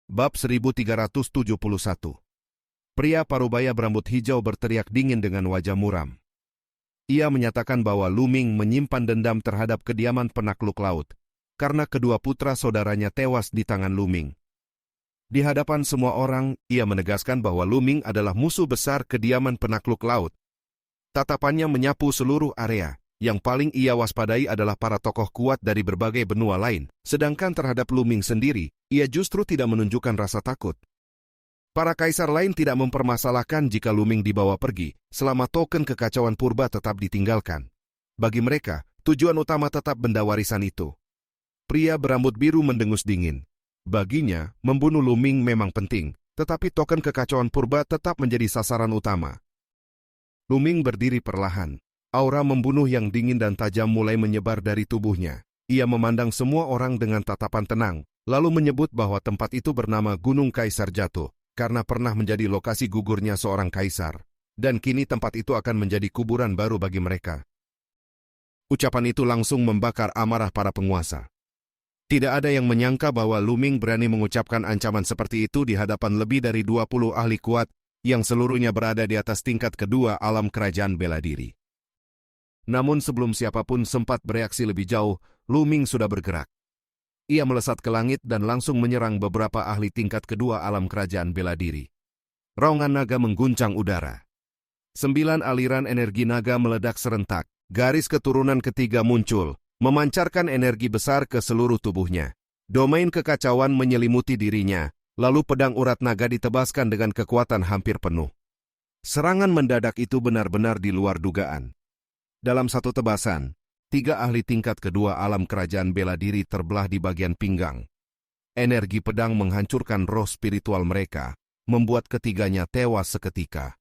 Bab 1371. Pria parubaya berambut hijau berteriak dingin dengan wajah muram. Ia menyatakan bahwa Luming menyimpan dendam terhadap kediaman penakluk laut, karena kedua putra saudaranya tewas di tangan Luming. Di hadapan semua orang, ia menegaskan bahwa Luming adalah musuh besar kediaman penakluk laut. Tatapannya menyapu seluruh area. Yang paling ia waspadai adalah para tokoh kuat dari berbagai benua lain, sedangkan terhadap Luming sendiri, ia justru tidak menunjukkan rasa takut. Para kaisar lain tidak mempermasalahkan jika Luming dibawa pergi, selama token kekacauan purba tetap ditinggalkan. Bagi mereka, tujuan utama tetap benda warisan itu. Pria berambut biru mendengus dingin. Baginya, membunuh Luming memang penting, tetapi token kekacauan purba tetap menjadi sasaran utama. Luming berdiri perlahan. Aura membunuh yang dingin dan tajam mulai menyebar dari tubuhnya. Ia memandang semua orang dengan tatapan tenang, lalu menyebut bahwa tempat itu bernama Gunung Kaisar Jatuh, karena pernah menjadi lokasi gugurnya seorang kaisar. Dan kini tempat itu akan menjadi kuburan baru bagi mereka. Ucapan itu langsung membakar amarah para penguasa. Tidak ada yang menyangka bahwa Luming berani mengucapkan ancaman seperti itu di hadapan lebih dari 20 ahli kuat, yang seluruhnya berada di atas tingkat kedua alam kerajaan bela diri. Namun sebelum siapapun sempat bereaksi lebih jauh, Luming sudah bergerak. Ia melesat ke langit dan langsung menyerang beberapa ahli tingkat kedua alam kerajaan bela diri. Raungan naga mengguncang udara. 9 aliran energi naga meledak serentak. Garis keturunan ketiga muncul, memancarkan energi besar ke seluruh tubuhnya. Domain kekacauan menyelimuti dirinya, lalu pedang urat naga ditebaskan dengan kekuatan hampir penuh. Serangan mendadak itu benar-benar di luar dugaan. Dalam satu tebasan, 3 ahli tingkat kedua alam kerajaan bela diri terbelah di bagian pinggang. Energi pedang menghancurkan roh spiritual mereka, membuat ketiganya tewas seketika.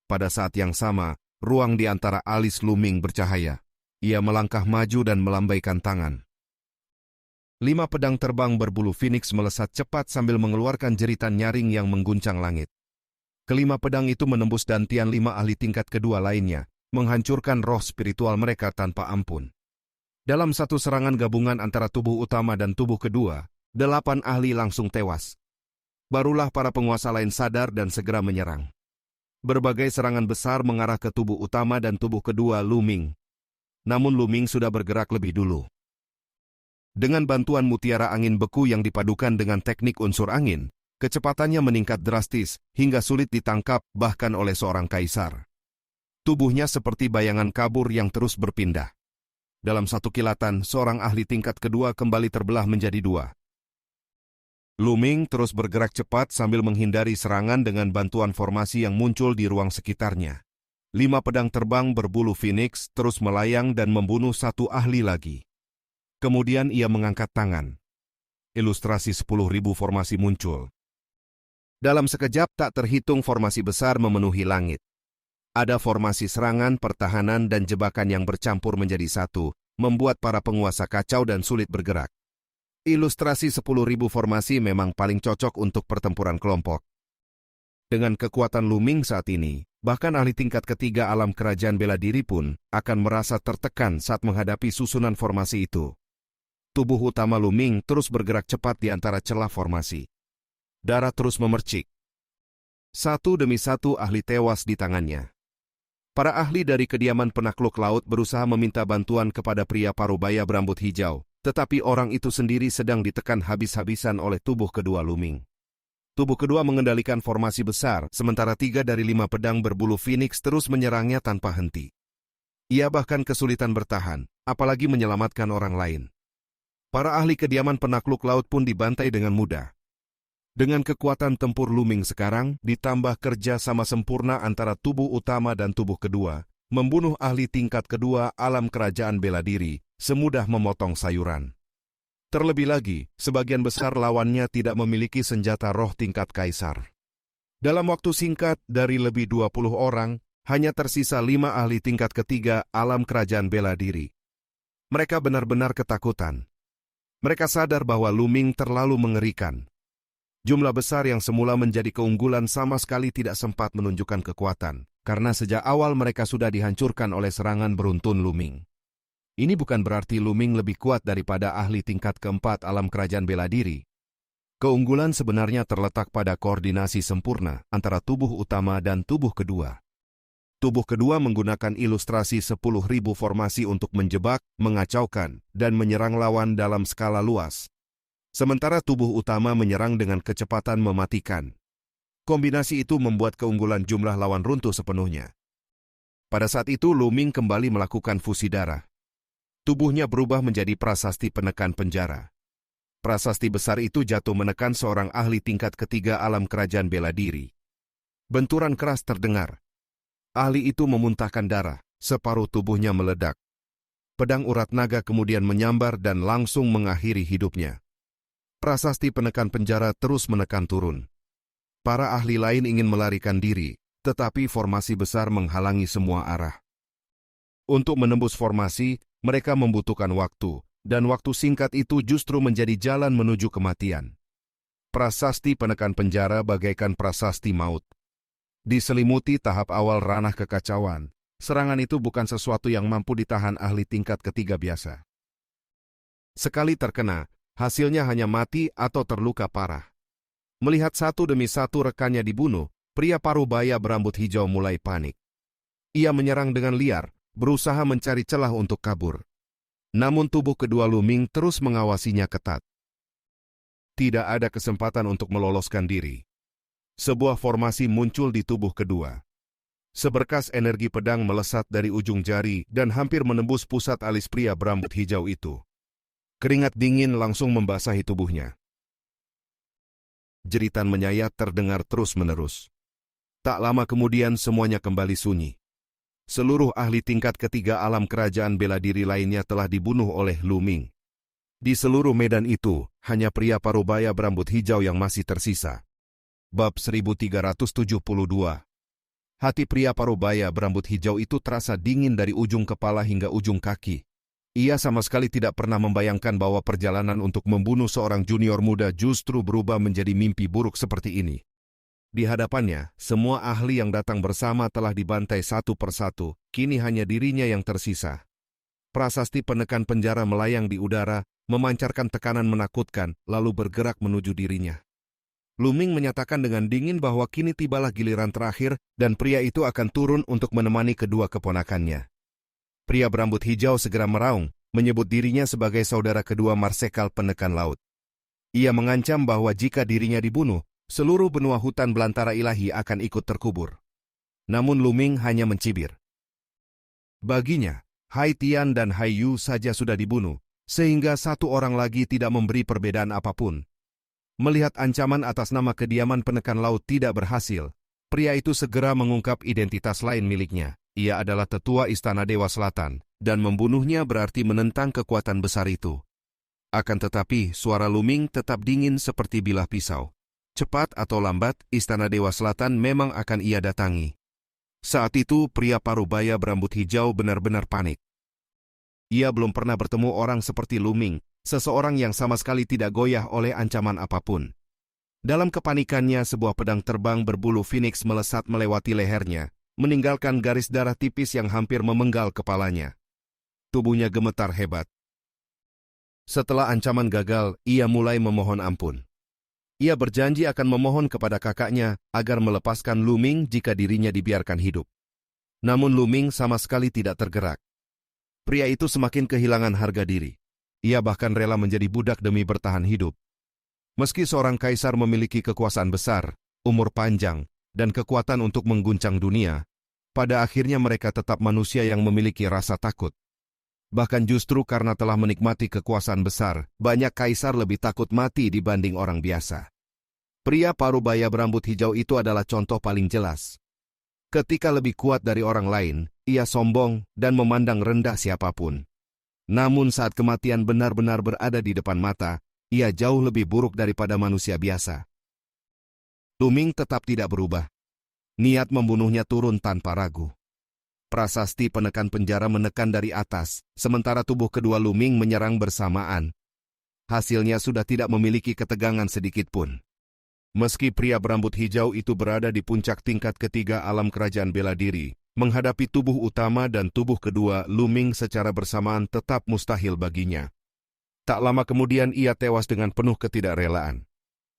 Pada saat yang sama, ruang di antara alis Luming bercahaya. Ia melangkah maju dan melambaikan tangan. 5 pedang terbang berbulu Phoenix melesat cepat sambil mengeluarkan jeritan nyaring yang mengguncang langit. Kelima pedang itu menembus dantian 5 ahli tingkat kedua lainnya, menghancurkan roh spiritual mereka tanpa ampun. Dalam satu serangan gabungan antara tubuh utama dan tubuh kedua, 8 ahli langsung tewas. Barulah para penguasa lain sadar dan segera menyerang. Berbagai serangan besar mengarah ke tubuh utama dan tubuh kedua Luming. Namun Luming sudah bergerak lebih dulu. Dengan bantuan mutiara angin beku yang dipadukan dengan teknik unsur angin, kecepatannya meningkat drastis hingga sulit ditangkap bahkan oleh seorang kaisar. Tubuhnya seperti bayangan kabur yang terus berpindah. Dalam satu kilatan, seorang ahli tingkat kedua kembali terbelah menjadi 2. Luming terus bergerak cepat sambil menghindari serangan dengan bantuan formasi yang muncul di ruang sekitarnya. 5 pedang terbang berbulu Phoenix terus melayang dan membunuh 1 ahli lagi. Kemudian ia mengangkat tangan. Ilustrasi 10.000 formasi muncul. Dalam sekejap tak terhitung formasi besar memenuhi langit. Ada formasi serangan, pertahanan, dan jebakan yang bercampur menjadi satu, membuat para penguasa kacau dan sulit bergerak. Ilustrasi 10.000 formasi memang paling cocok untuk pertempuran kelompok. Dengan kekuatan Luming saat ini, bahkan ahli tingkat ketiga alam kerajaan bela diri pun akan merasa tertekan saat menghadapi susunan formasi itu. Tubuh utama Luming terus bergerak cepat di antara celah formasi. Darah terus memercik. Satu demi satu ahli tewas di tangannya. Para ahli dari kediaman penakluk laut berusaha meminta bantuan kepada pria parubaya berambut hijau, tetapi orang itu sendiri sedang ditekan habis-habisan oleh tubuh kedua Luming. Tubuh kedua mengendalikan formasi besar, sementara 3 dari 5 pedang berbulu Phoenix terus menyerangnya tanpa henti. Ia bahkan kesulitan bertahan, apalagi menyelamatkan orang lain. Para ahli kediaman penakluk laut pun dibantai dengan mudah. Dengan kekuatan tempur Luming sekarang, ditambah kerja sama sempurna antara tubuh utama dan tubuh kedua, membunuh ahli tingkat kedua alam kerajaan bela diri, semudah memotong sayuran. Terlebih lagi, sebagian besar lawannya tidak memiliki senjata roh tingkat kaisar. Dalam waktu singkat, dari lebih 20 orang, hanya tersisa 5 ahli tingkat ketiga alam kerajaan bela diri. Mereka benar-benar ketakutan. Mereka sadar bahwa Luming terlalu mengerikan. Jumlah besar yang semula menjadi keunggulan sama sekali tidak sempat menunjukkan kekuatan, karena sejak awal mereka sudah dihancurkan oleh serangan beruntun Luming. Ini bukan berarti Luming lebih kuat daripada ahli tingkat keempat alam kerajaan bela diri. Keunggulan sebenarnya terletak pada koordinasi sempurna antara tubuh utama dan tubuh kedua. Tubuh kedua menggunakan ilustrasi 10.000 formasi untuk menjebak, mengacaukan, dan menyerang lawan dalam skala luas. Sementara tubuh utama menyerang dengan kecepatan mematikan. Kombinasi itu membuat keunggulan jumlah lawan runtuh sepenuhnya. Pada saat itu Lu Ming kembali melakukan fusi darah. Tubuhnya berubah menjadi prasasti penekan penjara. Prasasti besar itu jatuh menekan seorang ahli tingkat ketiga alam kerajaan bela diri. Benturan keras terdengar. Ahli itu memuntahkan darah, separuh tubuhnya meledak. Pedang urat naga kemudian menyambar dan langsung mengakhiri hidupnya. Prasasti penekan penjara terus menekan turun. Para ahli lain ingin melarikan diri, tetapi formasi besar menghalangi semua arah. Untuk menembus formasi, mereka membutuhkan waktu, dan waktu singkat itu justru menjadi jalan menuju kematian. Prasasti penekan penjara bagaikan prasasti maut. Diselimuti tahap awal ranah kekacauan, serangan itu bukan sesuatu yang mampu ditahan ahli tingkat ketiga biasa. Sekali terkena, hasilnya hanya mati atau terluka parah. Melihat satu demi satu rekannya dibunuh, pria parubaya berambut hijau mulai panik. Ia menyerang dengan liar, berusaha mencari celah untuk kabur. Namun tubuh kedua Lu Ming terus mengawasinya ketat. Tidak ada kesempatan untuk meloloskan diri. Sebuah formasi muncul di tubuh kedua. Seberkas energi pedang melesat dari ujung jari dan hampir menembus pusat alis pria berambut hijau itu. Keringat dingin langsung membasahi tubuhnya. Jeritan menyayat terdengar terus-menerus. Tak lama kemudian semuanya kembali sunyi. Seluruh ahli tingkat ketiga alam kerajaan bela diri lainnya telah dibunuh oleh Lu Ming. Di seluruh medan itu, hanya pria parubaya berambut hijau yang masih tersisa. Bab 1372. Hati pria parubaya berambut hijau itu terasa dingin dari ujung kepala hingga ujung kaki. Ia sama sekali tidak pernah membayangkan bahwa perjalanan untuk membunuh seorang junior muda justru berubah menjadi mimpi buruk seperti ini. Di hadapannya, semua ahli yang datang bersama telah dibantai satu persatu, kini hanya dirinya yang tersisa. Prasasti penekan penjara melayang di udara, memancarkan tekanan menakutkan, lalu bergerak menuju dirinya. Lu Ming menyatakan dengan dingin bahwa kini tibalah giliran terakhir, dan pria itu akan turun untuk menemani kedua keponakannya. Pria berambut hijau segera meraung, menyebut dirinya sebagai saudara kedua marsekal penekan laut. Ia mengancam bahwa jika dirinya dibunuh, seluruh benua hutan belantara ilahi akan ikut terkubur. Namun Lu Ming hanya mencibir. Baginya, Hai Tian dan Hai Yu saja sudah dibunuh, sehingga satu orang lagi tidak memberi perbedaan apapun. Melihat ancaman atas nama kediaman penekan laut tidak berhasil, pria itu segera mengungkap identitas lain miliknya. Ia adalah tetua Istana Dewa Selatan, dan membunuhnya berarti menentang kekuatan besar itu. Akan tetapi, suara Lu Ming tetap dingin seperti bilah pisau. Cepat atau lambat, Istana Dewa Selatan memang akan ia datangi. Saat itu, pria parubaya berambut hijau benar-benar panik. Ia belum pernah bertemu orang seperti Lu Ming, seseorang yang sama sekali tidak goyah oleh ancaman apapun. Dalam kepanikannya, sebuah pedang terbang berbulu phoenix melesat melewati lehernya, meninggalkan garis darah tipis yang hampir memenggal kepalanya. Tubuhnya gemetar hebat. Setelah ancaman gagal, ia mulai memohon ampun. Ia berjanji akan memohon kepada kakaknya agar melepaskan Lu Ming jika dirinya dibiarkan hidup. Namun Lu Ming sama sekali tidak tergerak. Pria itu semakin kehilangan harga diri. Ia bahkan rela menjadi budak demi bertahan hidup. Meski seorang kaisar memiliki kekuasaan besar, umur panjang, dan kekuatan untuk mengguncang dunia, pada akhirnya mereka tetap manusia yang memiliki rasa takut. Bahkan justru karena telah menikmati kekuasaan besar, banyak kaisar lebih takut mati dibanding orang biasa. Pria parubaya berambut hijau itu adalah contoh paling jelas. Ketika lebih kuat dari orang lain, ia sombong dan memandang rendah siapapun. Namun saat kematian benar-benar berada di depan mata, ia jauh lebih buruk daripada manusia biasa. Lu Ming tetap tidak berubah. Niat membunuhnya turun tanpa ragu. Prasasti penekan penjara menekan dari atas, sementara tubuh kedua Lu Ming menyerang bersamaan. Hasilnya sudah tidak memiliki ketegangan sedikit pun. Meski pria berambut hijau itu berada di puncak tingkat ketiga alam kerajaan bela diri, menghadapi tubuh utama dan tubuh kedua Lu Ming secara bersamaan tetap mustahil baginya. Tak lama kemudian ia tewas dengan penuh ketidakrelaan.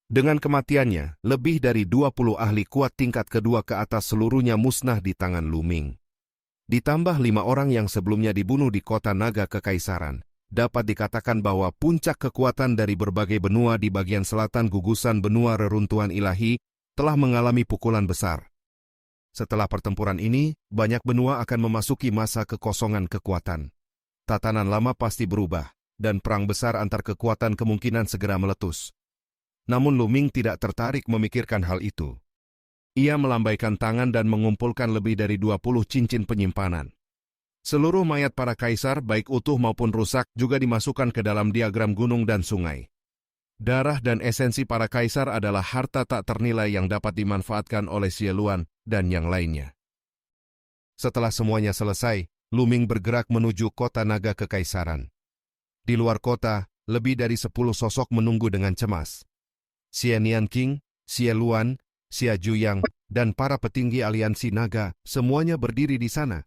Dengan kematiannya, lebih dari 20 ahli kuat tingkat kedua ke atas seluruhnya musnah di tangan Lu Ming. Ditambah 5 orang yang sebelumnya dibunuh di kota naga kekaisaran, dapat dikatakan bahwa puncak kekuatan dari berbagai benua di bagian selatan gugusan benua reruntuhan ilahi telah mengalami pukulan besar. Setelah pertempuran ini, banyak benua akan memasuki masa kekosongan kekuatan. Tatanan lama pasti berubah, dan perang besar antar kekuatan kemungkinan segera meletus. Namun Lu Ming tidak tertarik memikirkan hal itu. Ia melambaikan tangan dan mengumpulkan lebih dari 20 cincin penyimpanan. Seluruh mayat para kaisar, baik utuh maupun rusak, juga dimasukkan ke dalam diagram gunung dan sungai. Darah dan esensi para kaisar adalah harta tak ternilai yang dapat dimanfaatkan oleh Xie Luan dan yang lainnya. Setelah semuanya selesai, Lu Ming bergerak menuju kota naga kekaisaran. Di luar kota, lebih dari 10 sosok menunggu dengan cemas. Xie Nianqing, Xie Luan, Xie Zhuyang, dan para petinggi aliansi naga, semuanya berdiri di sana.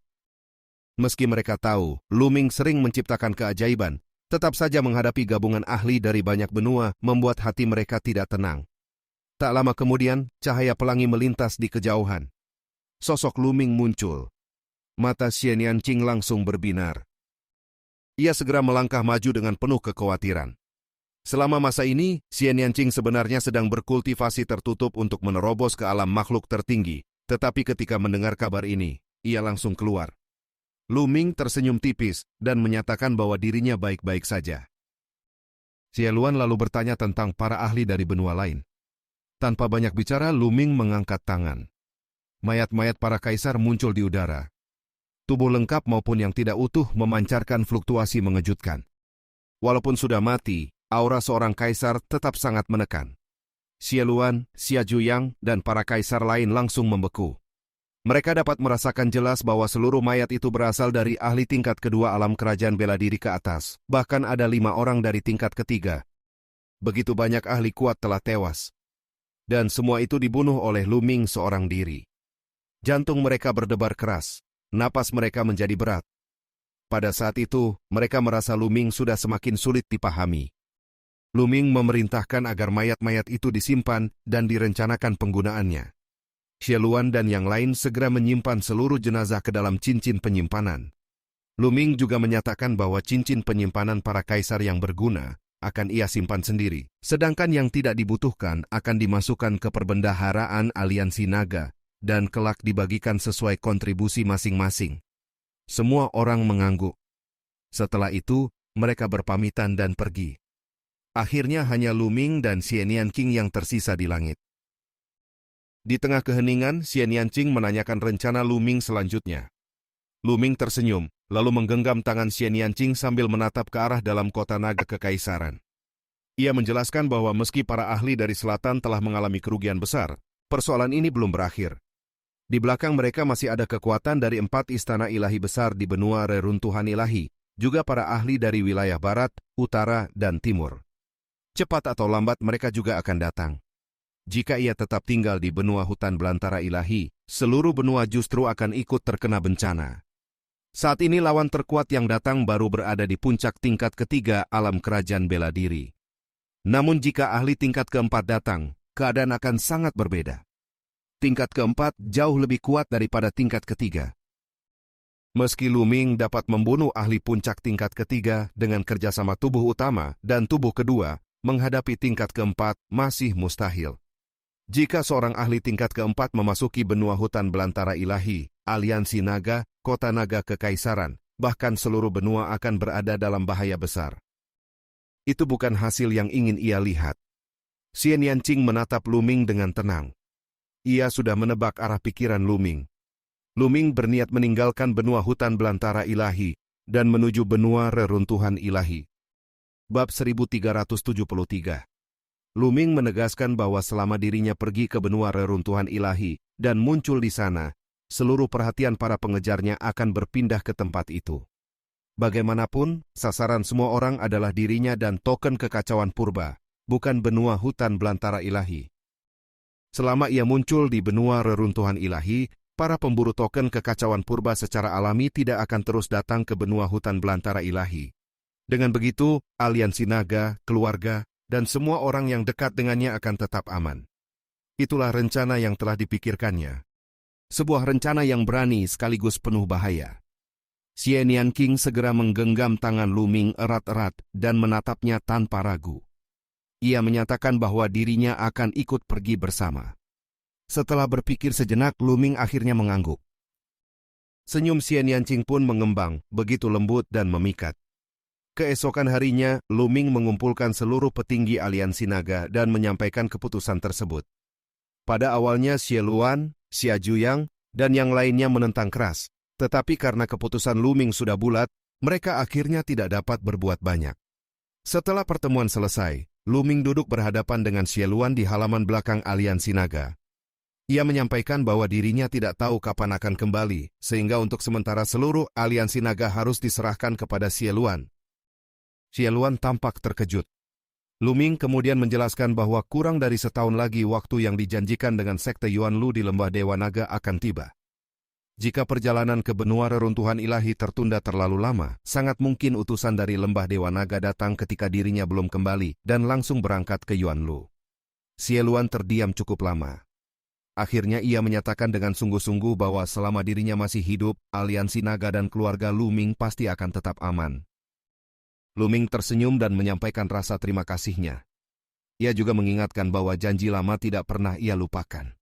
Meski mereka tahu, Lu Ming sering menciptakan keajaiban, tetap saja menghadapi gabungan ahli dari banyak benua membuat hati mereka tidak tenang. Tak lama kemudian, cahaya pelangi melintas di kejauhan. Sosok Lu Ming muncul. Mata Xie Nianqing langsung berbinar. Ia segera melangkah maju dengan penuh kekhawatiran. Selama masa ini, Xie Nianqing sebenarnya sedang berkultivasi tertutup untuk menerobos ke alam makhluk tertinggi, tetapi ketika mendengar kabar ini, ia langsung keluar. Lu Ming tersenyum tipis dan menyatakan bahwa dirinya baik-baik saja. Xie Luan lalu bertanya tentang para ahli dari benua lain. Tanpa banyak bicara, Lu Ming mengangkat tangan. Mayat-mayat para kaisar muncul di udara. Tubuh lengkap maupun yang tidak utuh memancarkan fluktuasi mengejutkan. Walaupun sudah mati, aura seorang kaisar tetap sangat menekan. Xie Luan, Xie Zhuyang, dan para kaisar lain langsung membeku. Mereka dapat merasakan jelas bahwa seluruh mayat itu berasal dari ahli tingkat kedua alam kerajaan bela diri ke atas. Bahkan ada 5 orang dari tingkat ketiga. Begitu banyak ahli kuat telah tewas. Dan semua itu dibunuh oleh Lu Ming seorang diri. Jantung mereka berdebar keras. Napas mereka menjadi berat. Pada saat itu, mereka merasa Lu Ming sudah semakin sulit dipahami. Lu Ming memerintahkan agar mayat-mayat itu disimpan dan direncanakan penggunaannya. Xie Luan dan yang lain segera menyimpan seluruh jenazah ke dalam cincin penyimpanan. Lu Ming juga menyatakan bahwa cincin penyimpanan para kaisar yang berguna akan ia simpan sendiri, sedangkan yang tidak dibutuhkan akan dimasukkan ke perbendaharaan aliansi naga dan kelak dibagikan sesuai kontribusi masing-masing. Semua orang mengangguk. Setelah itu, mereka berpamitan dan pergi. Akhirnya hanya Lu Ming dan Xie Nianqing yang tersisa di langit. Di tengah keheningan, Xie Nianqing menanyakan rencana Lu Ming selanjutnya. Lu Ming tersenyum, lalu menggenggam tangan Xie Nianqing sambil menatap ke arah dalam kota naga kekaisaran. Ia menjelaskan bahwa meski para ahli dari selatan telah mengalami kerugian besar, persoalan ini belum berakhir. Di belakang mereka masih ada kekuatan dari 4 istana ilahi besar di benua reruntuhan ilahi, juga para ahli dari wilayah barat, utara, dan timur. Cepat atau lambat mereka juga akan datang. Jika ia tetap tinggal di benua hutan belantara ilahi, seluruh benua justru akan ikut terkena bencana. Saat ini lawan terkuat yang datang baru berada di puncak tingkat ketiga alam kerajaan bela diri. Namun jika ahli tingkat keempat datang, keadaan akan sangat berbeda. Tingkat keempat jauh lebih kuat daripada tingkat ketiga. Meski Lu Ming dapat membunuh ahli puncak tingkat ketiga dengan kerjasama tubuh utama dan tubuh kedua, menghadapi tingkat keempat masih mustahil. Jika seorang ahli tingkat keempat memasuki benua hutan belantara ilahi, aliansi naga, kota naga kekaisaran, bahkan seluruh benua akan berada dalam bahaya besar. Itu bukan hasil yang ingin ia lihat. Xie Nianqing menatap Lu Ming dengan tenang. Ia sudah menebak arah pikiran Lu Ming. Lu Ming berniat meninggalkan benua hutan belantara ilahi dan menuju benua reruntuhan ilahi. Bab 1373. Lu Ming menegaskan bahwa selama dirinya pergi ke benua reruntuhan ilahi dan muncul di sana, seluruh perhatian para pengejarnya akan berpindah ke tempat itu. Bagaimanapun, sasaran semua orang adalah dirinya dan token kekacauan purba, bukan benua hutan belantara ilahi. Selama ia muncul di benua reruntuhan ilahi, para pemburu token kekacauan purba secara alami tidak akan terus datang ke benua hutan belantara ilahi. Dengan begitu, aliansi naga, keluarga, dan semua orang yang dekat dengannya akan tetap aman. Itulah rencana yang telah dipikirkannya. Sebuah rencana yang berani sekaligus penuh bahaya. Xie Nianqing segera menggenggam tangan Lu Ming erat-erat dan menatapnya tanpa ragu. Ia menyatakan bahwa dirinya akan ikut pergi bersama. Setelah berpikir sejenak, Lu Ming akhirnya mengangguk. Senyum Xie Nianqing pun mengembang, begitu lembut dan memikat. Keesokan harinya, Lu Ming mengumpulkan seluruh petinggi aliansi naga dan menyampaikan keputusan tersebut. Pada awalnya Xie Luan, Xia Juyang, dan yang lainnya menentang keras, tetapi karena keputusan Lu Ming sudah bulat, mereka akhirnya tidak dapat berbuat banyak. Setelah pertemuan selesai, Lu Ming duduk berhadapan dengan Xie Luan di halaman belakang aliansi naga. Ia menyampaikan bahwa dirinya tidak tahu kapan akan kembali, sehingga untuk sementara seluruh aliansi naga harus diserahkan kepada Xie Luan. Xie Luan tampak terkejut. Lu Ming kemudian menjelaskan bahwa kurang dari setahun lagi waktu yang dijanjikan dengan sekte Yuan Lu di Lembah Dewa Naga akan tiba. Jika perjalanan ke benua reruntuhan ilahi tertunda terlalu lama, sangat mungkin utusan dari Lembah Dewa Naga datang ketika dirinya belum kembali dan langsung berangkat ke Yuan Lu. Xie Luan terdiam cukup lama. Akhirnya ia menyatakan dengan sungguh-sungguh bahwa selama dirinya masih hidup, aliansi naga dan keluarga Lu Ming pasti akan tetap aman. Lu Ming tersenyum dan menyampaikan rasa terima kasihnya. Ia juga mengingatkan bahwa janji lama tidak pernah ia lupakan.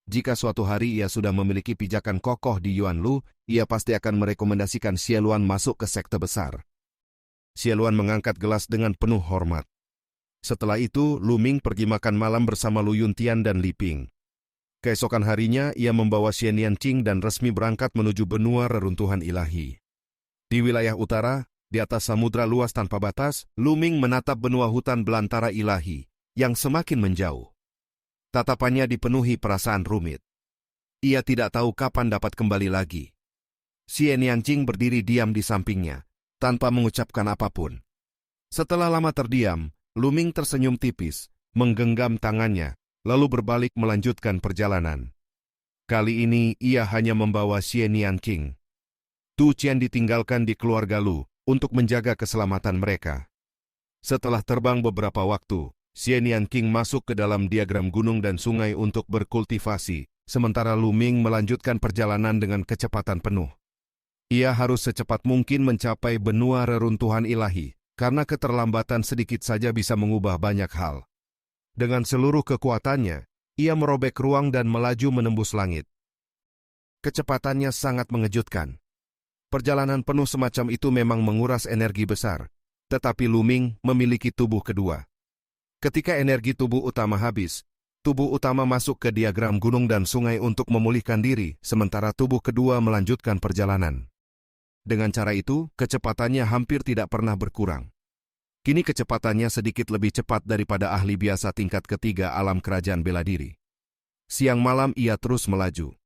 Jika suatu hari ia sudah memiliki pijakan kokoh di Yuan Lu, ia pasti akan merekomendasikan Xie Luan masuk ke sekte besar. Xie Luan mengangkat gelas dengan penuh hormat. Setelah itu, Lu Ming pergi makan malam bersama Lu Yuntian dan Li Ping. Keesokan harinya, ia membawa Xie Nianqing dan resmi berangkat menuju benua reruntuhan ilahi. Di wilayah utara, di atas samudra luas tanpa batas, Lu Ming menatap benua hutan belantara ilahi, yang semakin menjauh. Tatapannya dipenuhi perasaan rumit. Ia tidak tahu kapan dapat kembali lagi. Xie Nianqing berdiri diam di sampingnya, tanpa mengucapkan apapun. Setelah lama terdiam, Lu Ming tersenyum tipis, menggenggam tangannya, lalu berbalik melanjutkan perjalanan. Kali ini ia hanya membawa Xie Nianqing. Tu Qian ditinggalkan di keluarga Lu untuk menjaga keselamatan mereka. Setelah terbang beberapa waktu, Xie Nianqing masuk ke dalam diagram gunung dan sungai untuk berkultivasi, sementara Lu Ming melanjutkan perjalanan dengan kecepatan penuh. Ia harus secepat mungkin mencapai benua reruntuhan ilahi, karena keterlambatan sedikit saja bisa mengubah banyak hal. Dengan seluruh kekuatannya, ia merobek ruang dan melaju menembus langit. Kecepatannya sangat mengejutkan. Perjalanan penuh semacam itu memang menguras energi besar, tetapi Lu Ming memiliki tubuh kedua. Ketika energi tubuh utama habis, tubuh utama masuk ke diagram gunung dan sungai untuk memulihkan diri, sementara tubuh kedua melanjutkan perjalanan. Dengan cara itu, kecepatannya hampir tidak pernah berkurang. Kini kecepatannya sedikit lebih cepat daripada ahli biasa tingkat ketiga alam kerajaan bela diri. Siang malam ia terus melaju.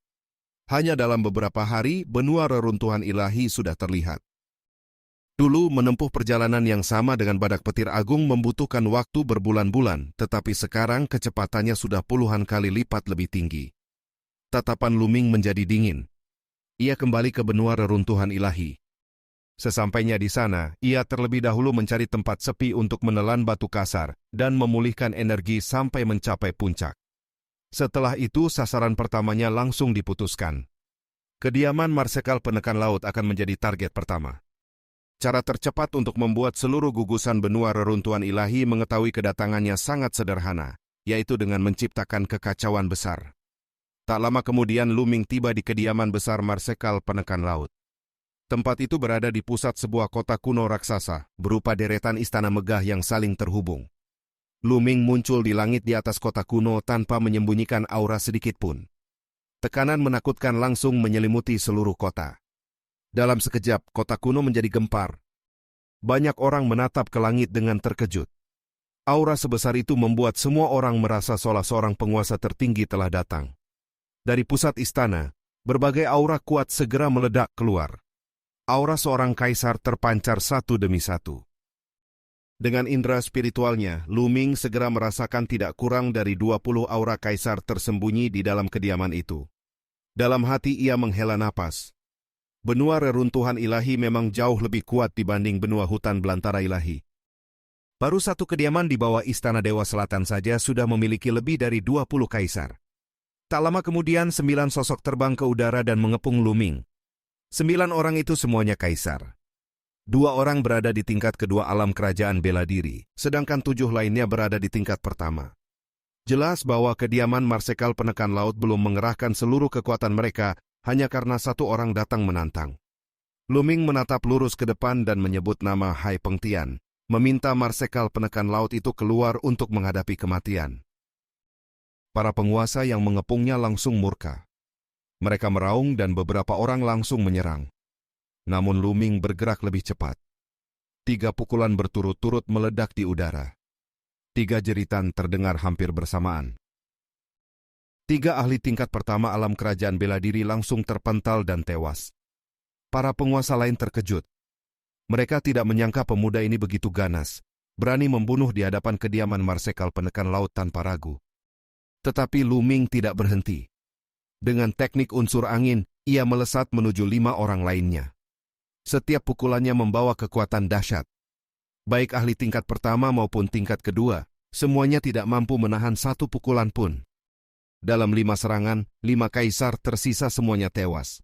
Hanya dalam beberapa hari, benua reruntuhan ilahi sudah terlihat. Dulu menempuh perjalanan yang sama dengan badak petir agung membutuhkan waktu berbulan-bulan, tetapi sekarang kecepatannya sudah puluhan kali lipat lebih tinggi. Tatapan Lu Ming menjadi dingin. Ia kembali ke benua reruntuhan ilahi. Sesampainya di sana, ia terlebih dahulu mencari tempat sepi untuk menelan batu kasar dan memulihkan energi sampai mencapai puncak. Setelah itu, sasaran pertamanya langsung diputuskan. Kediaman Marsekal Penekan Laut akan menjadi target pertama. Cara tercepat untuk membuat seluruh gugusan benua reruntuhan ilahi mengetahui kedatangannya sangat sederhana, yaitu dengan menciptakan kekacauan besar. Tak lama kemudian Lu Ming tiba di kediaman besar Marsekal Penekan Laut. Tempat itu berada di pusat sebuah kota kuno raksasa, berupa deretan istana megah yang saling terhubung. Lu Ming muncul di langit di atas kota kuno tanpa menyembunyikan aura sedikit pun. Tekanan menakutkan langsung menyelimuti seluruh kota. Dalam sekejap, kota kuno menjadi gempar. Banyak orang menatap ke langit dengan terkejut. Aura sebesar itu membuat semua orang merasa seolah seorang penguasa tertinggi telah datang. Dari pusat istana, berbagai aura kuat segera meledak keluar. Aura seorang kaisar terpancar satu demi satu. Dengan indera spiritualnya, Lu Ming segera merasakan tidak kurang dari 20 aura kaisar tersembunyi di dalam kediaman itu. Dalam hati ia menghela napas. Benua reruntuhan ilahi memang jauh lebih kuat dibanding benua hutan belantara ilahi. Baru satu kediaman di bawah Istana Dewa Selatan saja sudah memiliki lebih dari 20 kaisar. Tak lama kemudian 9 sosok terbang ke udara dan mengepung Luming. 9 orang itu semuanya kaisar. 2 orang berada di tingkat kedua alam kerajaan bela diri, sedangkan 7 lainnya berada di tingkat pertama. Jelas bahwa kediaman Marsekal Penekan Laut belum mengerahkan seluruh kekuatan mereka hanya karena 1 orang datang menantang. Luming menatap lurus ke depan dan menyebut nama Hai Pengtian, meminta Marsekal Penekan Laut itu keluar untuk menghadapi kematian. Para penguasa yang mengepungnya langsung murka. Mereka meraung dan beberapa orang langsung menyerang. Namun Luming bergerak lebih cepat. 3 pukulan berturut-turut meledak di udara. 3 jeritan terdengar hampir bersamaan. 3 ahli tingkat pertama alam kerajaan bela diri langsung terpental dan tewas. Para penguasa lain terkejut. Mereka tidak menyangka pemuda ini begitu ganas, berani membunuh di hadapan kediaman Marsekal Penekan Laut tanpa ragu. Tetapi Luming tidak berhenti. Dengan teknik unsur angin, ia melesat menuju 5 orang lainnya. Setiap pukulannya membawa kekuatan dahsyat. Baik ahli tingkat pertama maupun tingkat kedua, semuanya tidak mampu menahan 1 pukulan pun. Dalam 5 serangan, 5 kaisar tersisa semuanya tewas.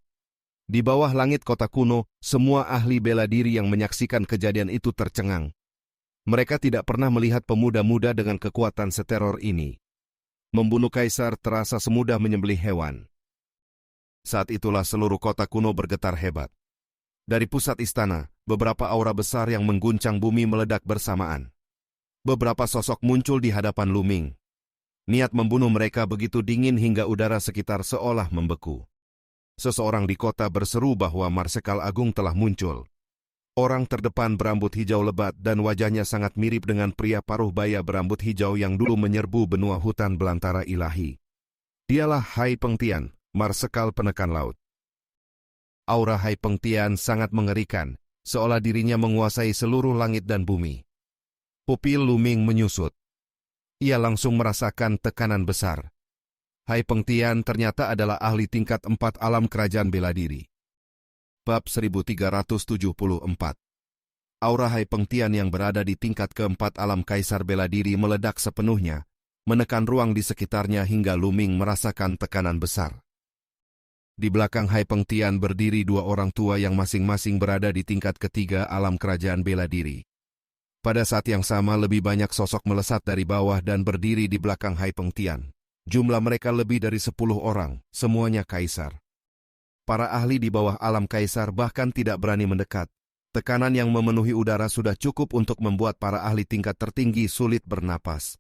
Di bawah langit kota kuno, semua ahli bela diri yang menyaksikan kejadian itu tercengang. Mereka tidak pernah melihat pemuda-muda dengan kekuatan seteror ini. Membunuh kaisar terasa semudah menyembelih hewan. Saat itulah seluruh kota kuno bergetar hebat. Dari pusat istana, beberapa aura besar yang mengguncang bumi meledak bersamaan. Beberapa sosok muncul di hadapan Luming. Niat membunuh mereka begitu dingin hingga udara sekitar seolah membeku. Seseorang di kota berseru bahwa Marsekal Agung telah muncul. Orang terdepan berambut hijau lebat dan wajahnya sangat mirip dengan pria paruh baya berambut hijau yang dulu menyerbu benua hutan belantara ilahi. Dialah Hai Pengtian, Marsekal Penekan Laut. Aura Hai Pengtian sangat mengerikan, seolah dirinya menguasai seluruh langit dan bumi. Pupil Luming menyusut. Ia langsung merasakan tekanan besar. Hai Pengtian ternyata adalah ahli tingkat 4 alam kerajaan bela diri. Bab 1374. Aura Hai Pengtian yang berada di tingkat keempat alam kaisar bela diri meledak sepenuhnya, menekan ruang di sekitarnya hingga Luming merasakan tekanan besar. Di belakang Hai Pengtian berdiri 2 orang tua yang masing-masing berada di tingkat ketiga alam kerajaan bela diri. Pada saat yang sama lebih banyak sosok melesat dari bawah dan berdiri di belakang Hai Pengtian. Jumlah mereka lebih dari 10 orang, semuanya kaisar. Para ahli di bawah alam kaisar bahkan tidak berani mendekat. Tekanan yang memenuhi udara sudah cukup untuk membuat para ahli tingkat tertinggi sulit bernapas.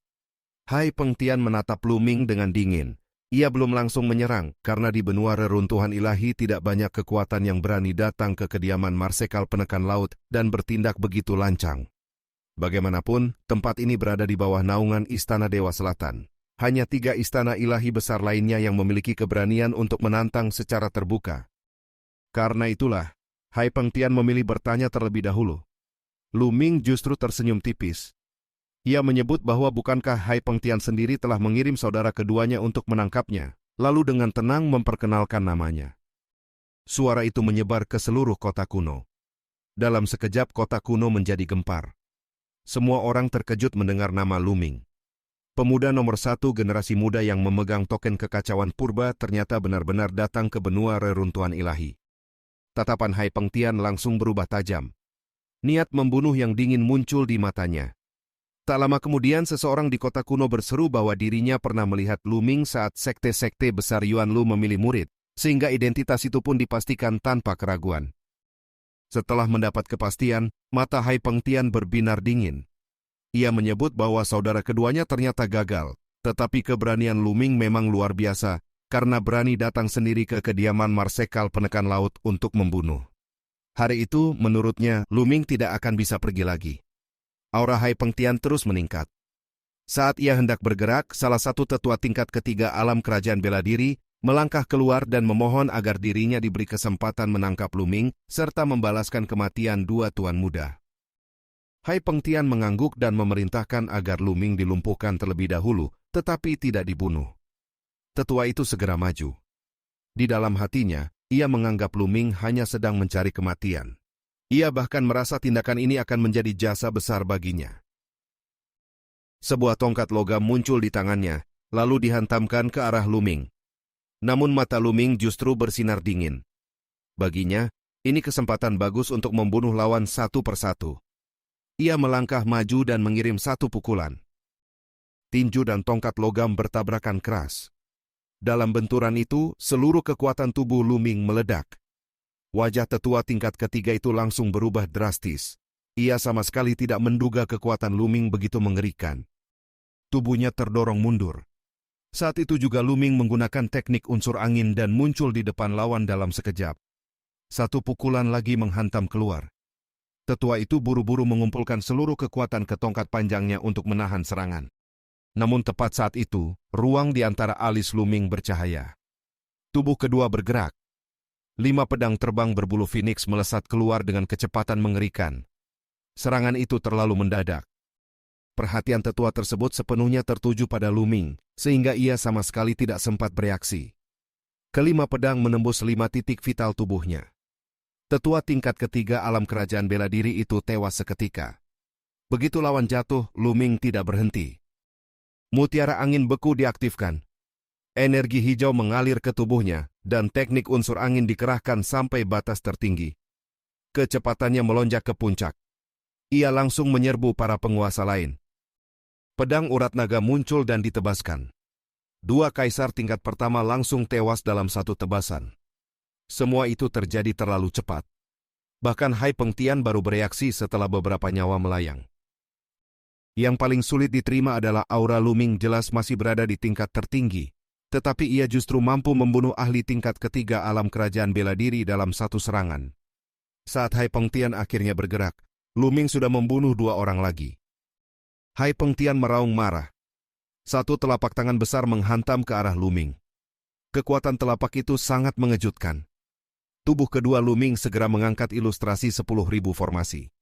Hai Pengtian menatap Luming dengan dingin. Ia belum langsung menyerang, karena di benua reruntuhan ilahi tidak banyak kekuatan yang berani datang ke kediaman Marsekal Penekan Laut dan bertindak begitu lancang. Bagaimanapun, tempat ini berada di bawah naungan Istana Dewa Selatan. Hanya 3 istana ilahi besar lainnya yang memiliki keberanian untuk menantang secara terbuka. Karena itulah, Hai Pengtian memilih bertanya terlebih dahulu. Luming justru tersenyum tipis. Ia menyebut bahwa bukankah Hai Pengtian sendiri telah mengirim saudara keduanya untuk menangkapnya, lalu dengan tenang memperkenalkan namanya. Suara itu menyebar ke seluruh kota kuno. Dalam sekejap kota kuno menjadi gempar. Semua orang terkejut mendengar nama Luming. Pemuda nomor 1 generasi muda yang memegang token kekacauan purba ternyata benar-benar datang ke benua reruntuhan ilahi. Tatapan Hai Pengtian langsung berubah tajam. Niat membunuh yang dingin muncul di matanya. Tak lama kemudian seseorang di kota kuno berseru bahwa dirinya pernah melihat Luming saat sekte-sekte besar Yuanlu memilih murid, sehingga identitas itu pun dipastikan tanpa keraguan. Setelah mendapat kepastian, mata Hai Pengtian berbinar dingin. Ia menyebut bahwa saudara keduanya ternyata gagal, tetapi keberanian Luming memang luar biasa, karena berani datang sendiri ke kediaman Marsekal Penekan Laut untuk membunuh. Hari itu, menurutnya, Luming tidak akan bisa pergi lagi. Aura Hai Pengtian terus meningkat. Saat ia hendak bergerak, salah satu tetua tingkat ketiga alam kerajaan bela diri melangkah keluar dan memohon agar dirinya diberi kesempatan menangkap Luming serta membalaskan kematian 2 tuan muda. Hai Pengtian mengangguk dan memerintahkan agar Luming dilumpuhkan terlebih dahulu, tetapi tidak dibunuh. Tetua itu segera maju. Di dalam hatinya, ia menganggap Luming hanya sedang mencari kematian. Ia bahkan merasa tindakan ini akan menjadi jasa besar baginya. Sebuah tongkat logam muncul di tangannya, lalu dihantamkan ke arah Luming. Namun mata Luming justru bersinar dingin. Baginya, ini kesempatan bagus untuk membunuh lawan satu persatu. Ia melangkah maju dan mengirim satu pukulan. Tinju dan tongkat logam bertabrakan keras. Dalam benturan itu, seluruh kekuatan tubuh Luming meledak. Wajah tetua tingkat ketiga itu langsung berubah drastis. Ia sama sekali tidak menduga kekuatan Luming begitu mengerikan. Tubuhnya terdorong mundur. Saat itu juga Luming menggunakan teknik unsur angin dan muncul di depan lawan dalam sekejap. Satu pukulan lagi menghantam keluar. Tetua itu buru-buru mengumpulkan seluruh kekuatan ke tongkat panjangnya untuk menahan serangan. Namun tepat saat itu, ruang di antara alis Luming bercahaya. Tubuh kedua bergerak. 5 pedang terbang berbulu Phoenix melesat keluar dengan kecepatan mengerikan. Serangan itu terlalu mendadak. Perhatian tetua tersebut sepenuhnya tertuju pada Luming, sehingga ia sama sekali tidak sempat bereaksi. Kelima pedang menembus 5 titik vital tubuhnya. Tetua tingkat ketiga alam kerajaan bela diri itu tewas seketika. Begitu lawan jatuh, Luming tidak berhenti. Mutiara angin beku diaktifkan. Energi hijau mengalir ke tubuhnya, dan teknik unsur angin dikerahkan sampai batas tertinggi. Kecepatannya melonjak ke puncak. Ia langsung menyerbu para penguasa lain. Pedang urat naga muncul dan ditebaskan. 2 kaisar tingkat pertama langsung tewas dalam satu tebasan. Semua itu terjadi terlalu cepat. Bahkan Hai Pengtian baru bereaksi setelah beberapa nyawa melayang. Yang paling sulit diterima adalah aura Luming jelas masih berada di tingkat tertinggi, tetapi ia justru mampu membunuh ahli tingkat ketiga alam kerajaan bela diri dalam satu serangan. Saat Hai Pengtian akhirnya bergerak, Luming sudah membunuh 2 orang lagi. Hai Pengtian meraung marah. Satu telapak tangan besar menghantam ke arah Luming. Kekuatan telapak itu sangat mengejutkan. Tubuh kedua Luming segera mengangkat ilustrasi 10.000 formasi.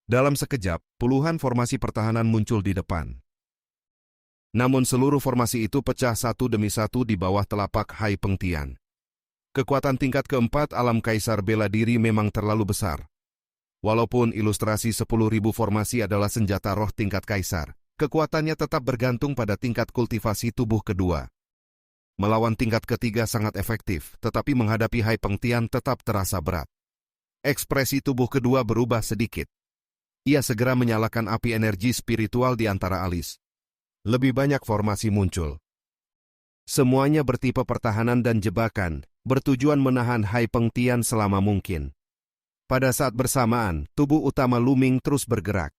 Dalam sekejap, puluhan formasi pertahanan muncul di depan. Namun seluruh formasi itu pecah satu demi satu di bawah telapak Hai Pengtian. Kekuatan tingkat keempat alam kaisar bela diri memang terlalu besar. Walaupun ilustrasi 10.000 formasi adalah senjata roh tingkat kaisar, kekuatannya tetap bergantung pada tingkat kultivasi tubuh kedua. Melawan tingkat ketiga sangat efektif, tetapi menghadapi Hai Pengtian tetap terasa berat. Ekspresi tubuh kedua berubah sedikit. Ia segera menyalakan api energi spiritual di antara alis. Lebih banyak formasi muncul. Semuanya bertipe pertahanan dan jebakan, bertujuan menahan Hai Pengtian selama mungkin. Pada saat bersamaan, tubuh utama Luming terus bergerak.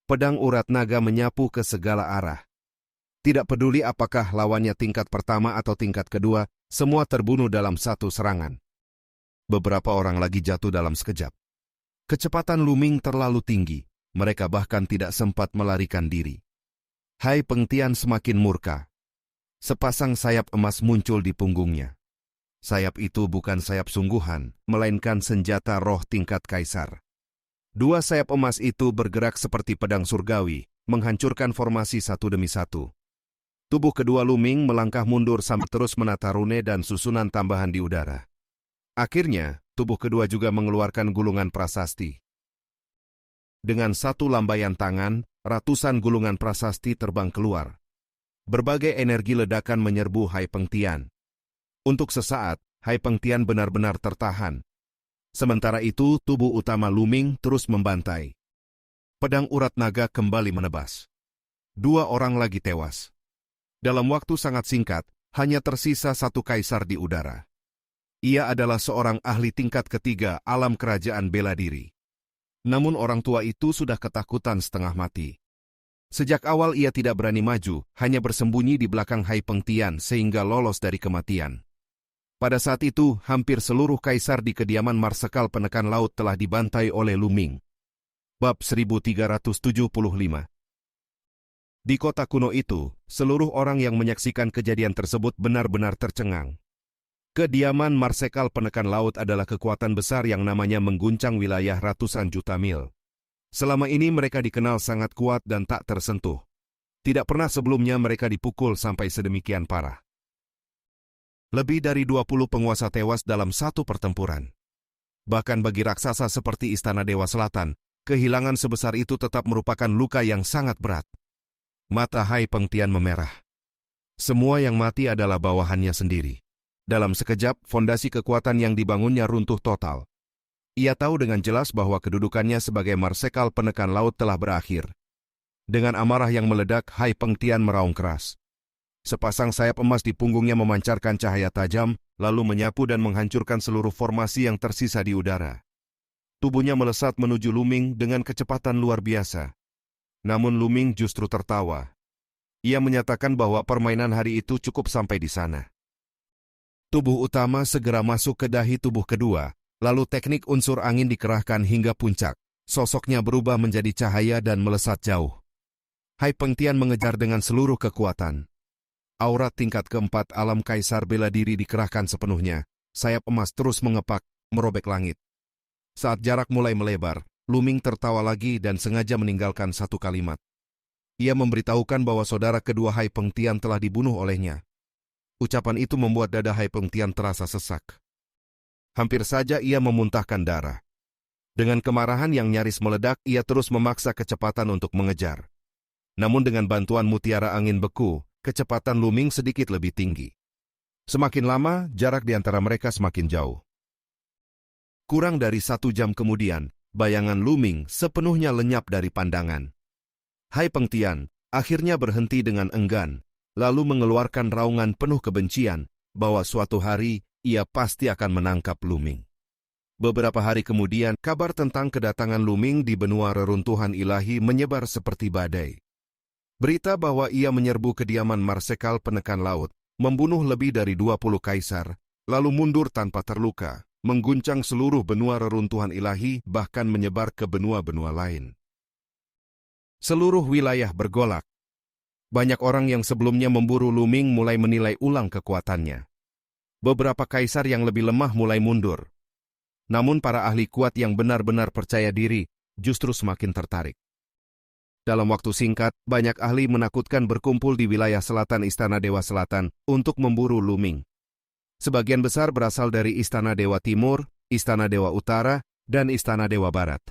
Pedang urat naga menyapu ke segala arah. Tidak peduli apakah lawannya tingkat pertama atau tingkat kedua, semua terbunuh dalam satu serangan. Beberapa orang lagi jatuh dalam sekejap. Kecepatan Luming terlalu tinggi, mereka bahkan tidak sempat melarikan diri. Hai Pengtian semakin murka. Sepasang sayap emas muncul di punggungnya. Sayap itu bukan sayap sungguhan, melainkan senjata roh tingkat kaisar. 2 sayap emas itu bergerak seperti pedang surgawi, menghancurkan formasi satu demi satu. Tubuh kedua Luming melangkah mundur sambil terus menata rune dan susunan tambahan di udara. Akhirnya, tubuh kedua juga mengeluarkan gulungan prasasti. Dengan satu lambaian tangan, ratusan gulungan prasasti terbang keluar. Berbagai energi ledakan menyerbu Hai Pengtian. Untuk sesaat, Hai Pengtian benar-benar tertahan. Sementara itu, tubuh utama Luming terus membantai. Pedang urat naga kembali menebas. 2 orang lagi tewas. Dalam waktu sangat singkat, hanya tersisa 1 kaisar di udara. Ia adalah seorang ahli tingkat ketiga alam kerajaan bela diri. Namun orang tua itu sudah ketakutan setengah mati. Sejak awal ia tidak berani maju, hanya bersembunyi di belakang Hai Pengtian sehingga lolos dari kematian. Pada saat itu, hampir seluruh kaisar di kediaman Marsekal Penekan Laut telah dibantai oleh Luming. Bab 1375. Di kota kuno itu, seluruh orang yang menyaksikan kejadian tersebut benar-benar tercengang. Kediaman Marsekal Penekan Laut adalah kekuatan besar yang namanya mengguncang wilayah ratusan juta mil. Selama ini mereka dikenal sangat kuat dan tak tersentuh. Tidak pernah sebelumnya mereka dipukul sampai sedemikian parah. Lebih dari 20 penguasa tewas dalam satu pertempuran. Bahkan bagi raksasa seperti Istana Dewa Selatan, kehilangan sebesar itu tetap merupakan luka yang sangat berat. Mata Hai Pengtian memerah. Semua yang mati adalah bawahannya sendiri. Dalam sekejap, fondasi kekuatan yang dibangunnya runtuh total. Ia tahu dengan jelas bahwa kedudukannya sebagai marsekal penekan laut telah berakhir. Dengan amarah yang meledak, Hai Pengtian meraung keras. Sepasang sayap emas di punggungnya memancarkan cahaya tajam, lalu menyapu dan menghancurkan seluruh formasi yang tersisa di udara. Tubuhnya melesat menuju Luming dengan kecepatan luar biasa. Namun Luming justru tertawa. Ia menyatakan bahwa permainan hari itu cukup sampai di sana. Tubuh utama segera masuk ke dahi tubuh kedua, lalu teknik unsur angin dikerahkan hingga puncak. Sosoknya berubah menjadi cahaya dan melesat jauh. Hai Pengtian mengejar dengan seluruh kekuatan. Aura tingkat keempat alam kaisar bela diri dikerahkan sepenuhnya. Sayap emas terus mengepak, merobek langit. Saat jarak mulai melebar, Luming tertawa lagi dan sengaja meninggalkan satu kalimat. Ia memberitahukan bahwa saudara kedua Hai Pengtian telah dibunuh olehnya. Ucapan itu membuat dada Hai Pengtian terasa sesak. Hampir saja ia memuntahkan darah. Dengan kemarahan yang nyaris meledak, ia terus memaksa kecepatan untuk mengejar. Namun dengan bantuan mutiara angin beku, kecepatan Luming sedikit lebih tinggi. Semakin lama, jarak di antara mereka semakin jauh. Kurang dari 1 jam kemudian, bayangan Luming sepenuhnya lenyap dari pandangan. Hai Pengtian akhirnya berhenti dengan enggan, lalu mengeluarkan raungan penuh kebencian bahwa suatu hari ia pasti akan menangkap Luming. Beberapa hari kemudian, kabar tentang kedatangan Luming di benua reruntuhan ilahi menyebar seperti badai. Berita bahwa ia menyerbu kediaman marsekal penekan laut, membunuh lebih dari 20 kaisar, lalu mundur tanpa terluka, mengguncang seluruh benua reruntuhan ilahi bahkan menyebar ke benua-benua lain. Seluruh wilayah bergolak. Banyak orang yang sebelumnya memburu Luming mulai menilai ulang kekuatannya. Beberapa kaisar yang lebih lemah mulai mundur. Namun para ahli kuat yang benar-benar percaya diri justru semakin tertarik. Dalam waktu singkat, banyak ahli menakutkan berkumpul di wilayah selatan Istana Dewa Selatan untuk memburu Luming. Sebagian besar berasal dari Istana Dewa Timur, Istana Dewa Utara, dan Istana Dewa Barat.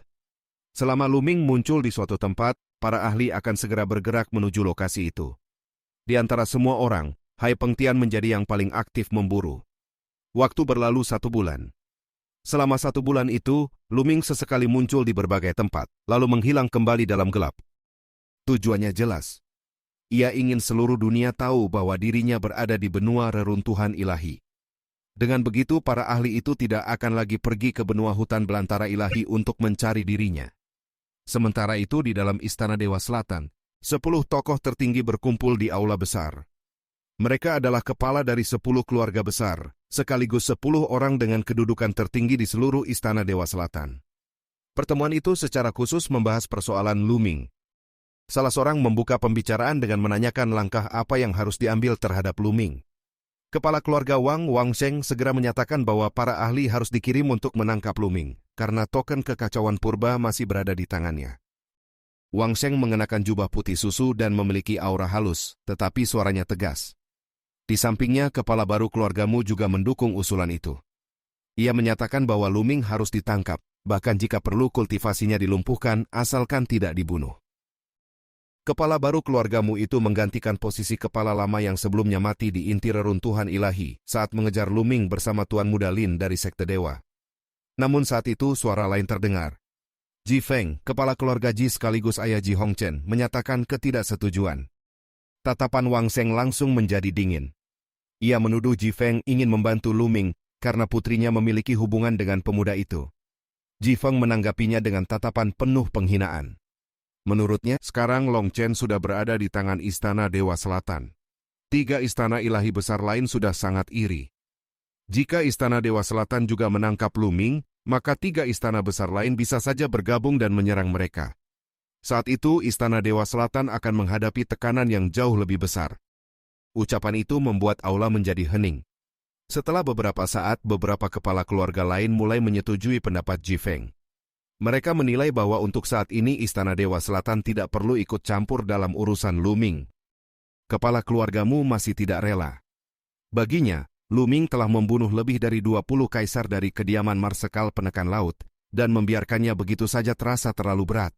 Selama Luming muncul di suatu tempat, para ahli akan segera bergerak menuju lokasi itu. Di antara semua orang, Hai Pengtian menjadi yang paling aktif memburu. Waktu berlalu 1 bulan. Selama 1 bulan itu, Luming sesekali muncul di berbagai tempat, lalu menghilang kembali dalam gelap. Tujuannya jelas. Ia ingin seluruh dunia tahu bahwa dirinya berada di benua reruntuhan ilahi. Dengan begitu, para ahli itu tidak akan lagi pergi ke benua hutan belantara ilahi untuk mencari dirinya. Sementara itu di dalam Istana Dewa Selatan, 10 tokoh tertinggi berkumpul di aula besar. Mereka adalah kepala dari 10 keluarga besar, sekaligus 10 orang dengan kedudukan tertinggi di seluruh Istana Dewa Selatan. Pertemuan itu secara khusus membahas persoalan Luming. Salah seorang membuka pembicaraan dengan menanyakan langkah apa yang harus diambil terhadap Luming. Kepala keluarga Wang Sheng segera menyatakan bahwa para ahli harus dikirim untuk menangkap Luming, karena token kekacauan purba masih berada di tangannya. Wang Sheng mengenakan jubah putih susu dan memiliki aura halus, tetapi suaranya tegas. Di sampingnya, kepala baru keluargamu juga mendukung usulan itu. Ia menyatakan bahwa Luming harus ditangkap, bahkan jika perlu kultivasinya dilumpuhkan asalkan tidak dibunuh. Kepala baru keluargamu itu menggantikan posisi kepala lama yang sebelumnya mati di inti reruntuhan ilahi saat mengejar Luming bersama Tuan Muda Lin dari Sekte Dewa. Namun saat itu suara lain terdengar. Ji Feng, kepala keluarga Ji sekaligus ayah Ji Hongchen, menyatakan ketidaksetujuan. Tatapan Wang Sheng langsung menjadi dingin. Ia menuduh Ji Feng ingin membantu Luming karena putrinya memiliki hubungan dengan pemuda itu. Ji Feng menanggapinya dengan tatapan penuh penghinaan. Menurutnya, sekarang Long Chen sudah berada di tangan Istana Dewa Selatan. 3 istana ilahi besar lain sudah sangat iri. Jika Istana Dewa Selatan juga menangkap Luming, maka 3 istana besar lain bisa saja bergabung dan menyerang mereka. Saat itu, Istana Dewa Selatan akan menghadapi tekanan yang jauh lebih besar. Ucapan itu membuat aula menjadi hening. Setelah beberapa saat, beberapa kepala keluarga lain mulai menyetujui pendapat Ji Feng. Mereka menilai bahwa untuk saat ini Istana Dewa Selatan tidak perlu ikut campur dalam urusan Luming. Kepala keluargamu masih tidak rela. Baginya, Luming telah membunuh lebih dari 20 kaisar dari kediaman marsekal penekan laut, dan membiarkannya begitu saja terasa terlalu berat.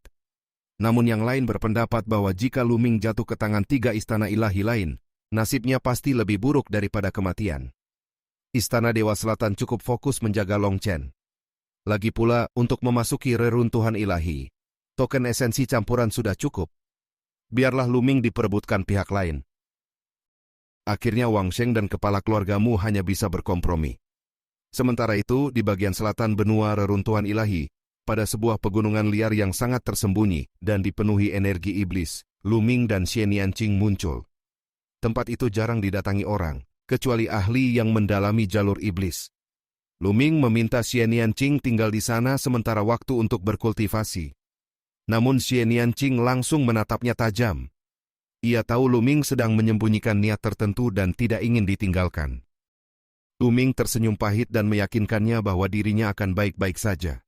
Namun yang lain berpendapat bahwa jika Luming jatuh ke tangan 3 istana ilahi lain, nasibnya pasti lebih buruk daripada kematian. Istana Dewa Selatan cukup fokus menjaga Long Chen. Lagi pula, untuk memasuki reruntuhan ilahi, token esensi campuran sudah cukup. Biarlah Luming diperebutkan pihak lain. Akhirnya Wang Sheng dan kepala keluargamu hanya bisa berkompromi. Sementara itu, di bagian selatan benua reruntuhan ilahi, pada sebuah pegunungan liar yang sangat tersembunyi dan dipenuhi energi iblis, Luming dan Xian Yanqing muncul. Tempat itu jarang didatangi orang, kecuali ahli yang mendalami jalur iblis. Luming meminta Xian Yanqing tinggal di sana sementara waktu untuk berkultivasi. Namun Xian Yanqing langsung menatapnya tajam. Ia tahu Luming sedang menyembunyikan niat tertentu dan tidak ingin ditinggalkan. Luming tersenyum pahit dan meyakinkannya bahwa dirinya akan baik-baik saja.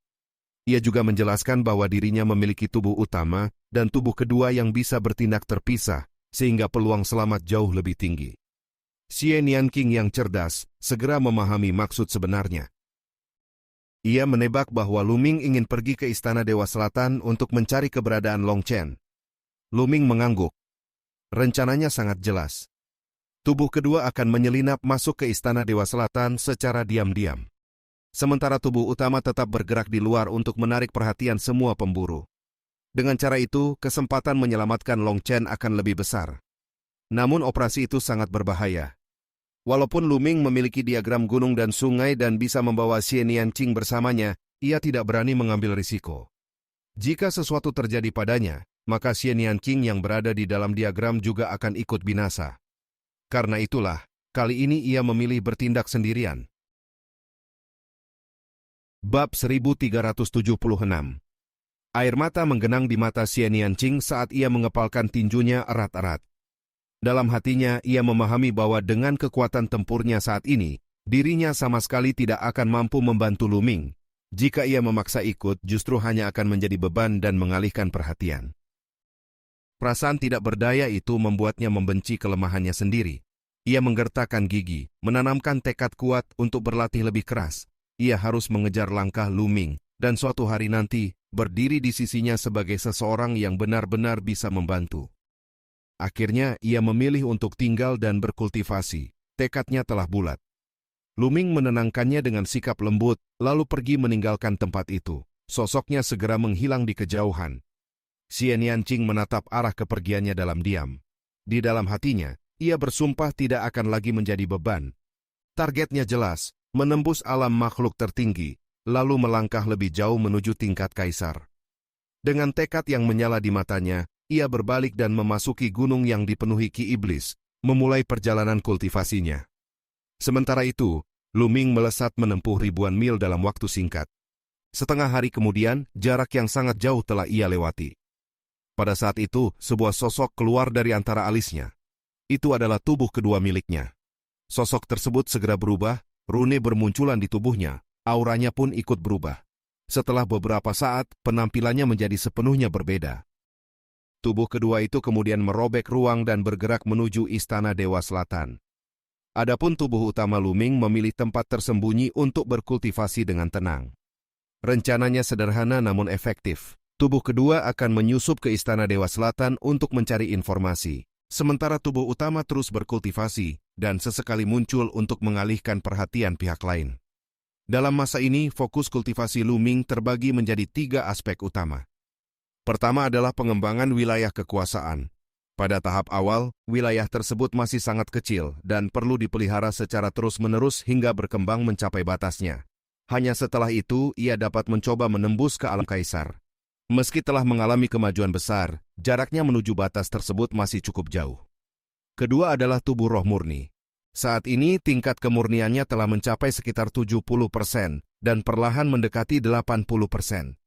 Ia juga menjelaskan bahwa dirinya memiliki tubuh utama dan tubuh kedua yang bisa bertindak terpisah, sehingga peluang selamat jauh lebih tinggi. Xian Yanqing yang cerdas segera memahami maksud sebenarnya. Ia menebak bahwa Luming ingin pergi ke Istana Dewa Selatan untuk mencari keberadaan Long Chen. Luming mengangguk. Rencananya sangat jelas. Tubuh kedua akan menyelinap masuk ke Istana Dewa Selatan secara diam-diam. Sementara tubuh utama tetap bergerak di luar untuk menarik perhatian semua pemburu. Dengan cara itu, kesempatan menyelamatkan Long Chen akan lebih besar. Namun operasi itu sangat berbahaya. Walaupun Luming memiliki diagram gunung dan sungai dan bisa membawa Xian Yanqing bersamanya, ia tidak berani mengambil risiko. Jika sesuatu terjadi padanya, maka Xian Yanqing yang berada di dalam diagram juga akan ikut binasa. Karena itulah, kali ini ia memilih bertindak sendirian. Bab 1376. Air mata menggenang di mata Xian Yanqing saat ia mengepalkan tinjunya erat-erat. Dalam hatinya, ia memahami bahwa dengan kekuatan tempurnya saat ini, dirinya sama sekali tidak akan mampu membantu Luming. Jika ia memaksa ikut, justru hanya akan menjadi beban dan mengalihkan perhatian. Perasaan tidak berdaya itu membuatnya membenci kelemahannya sendiri. Ia menggertakkan gigi, menanamkan tekad kuat untuk berlatih lebih keras. Ia harus mengejar langkah Luming, dan suatu hari nanti, berdiri di sisinya sebagai seseorang yang benar-benar bisa membantu. Akhirnya, ia memilih untuk tinggal dan berkultivasi. Tekadnya telah bulat. Luming menenangkannya dengan sikap lembut, lalu pergi meninggalkan tempat itu. Sosoknya segera menghilang di kejauhan. Xian Yanqing menatap arah kepergiannya dalam diam. Di dalam hatinya, ia bersumpah tidak akan lagi menjadi beban. Targetnya jelas, menembus alam makhluk tertinggi, lalu melangkah lebih jauh menuju tingkat kaisar. Dengan tekad yang menyala di matanya, ia berbalik dan memasuki gunung yang dipenuhi ki iblis, memulai perjalanan kultivasinya. Sementara itu, Luming melesat menempuh ribuan mil dalam waktu singkat. Setengah hari kemudian, jarak yang sangat jauh telah ia lewati. Pada saat itu, sebuah sosok keluar dari antara alisnya. Itu adalah tubuh kedua miliknya. Sosok tersebut segera berubah, rune bermunculan di tubuhnya, auranya pun ikut berubah. Setelah beberapa saat, penampilannya menjadi sepenuhnya berbeda. Tubuh kedua itu kemudian merobek ruang dan bergerak menuju Istana Dewa Selatan. Adapun tubuh utama Luming memilih tempat tersembunyi untuk berkultivasi dengan tenang. Rencananya sederhana namun efektif. Tubuh kedua akan menyusup ke Istana Dewa Selatan untuk mencari informasi. Sementara tubuh utama terus berkultivasi dan sesekali muncul untuk mengalihkan perhatian pihak lain. Dalam masa ini, fokus kultivasi Luming terbagi menjadi 3 aspek utama. Pertama adalah pengembangan wilayah kekuasaan. Pada tahap awal, wilayah tersebut masih sangat kecil dan perlu dipelihara secara terus-menerus hingga berkembang mencapai batasnya. Hanya setelah itu, ia dapat mencoba menembus ke alam kaisar. Meski telah mengalami kemajuan besar, jaraknya menuju batas tersebut masih cukup jauh. Kedua adalah tubuh roh murni. Saat ini tingkat kemurniannya telah mencapai sekitar 70% dan perlahan mendekati 80%.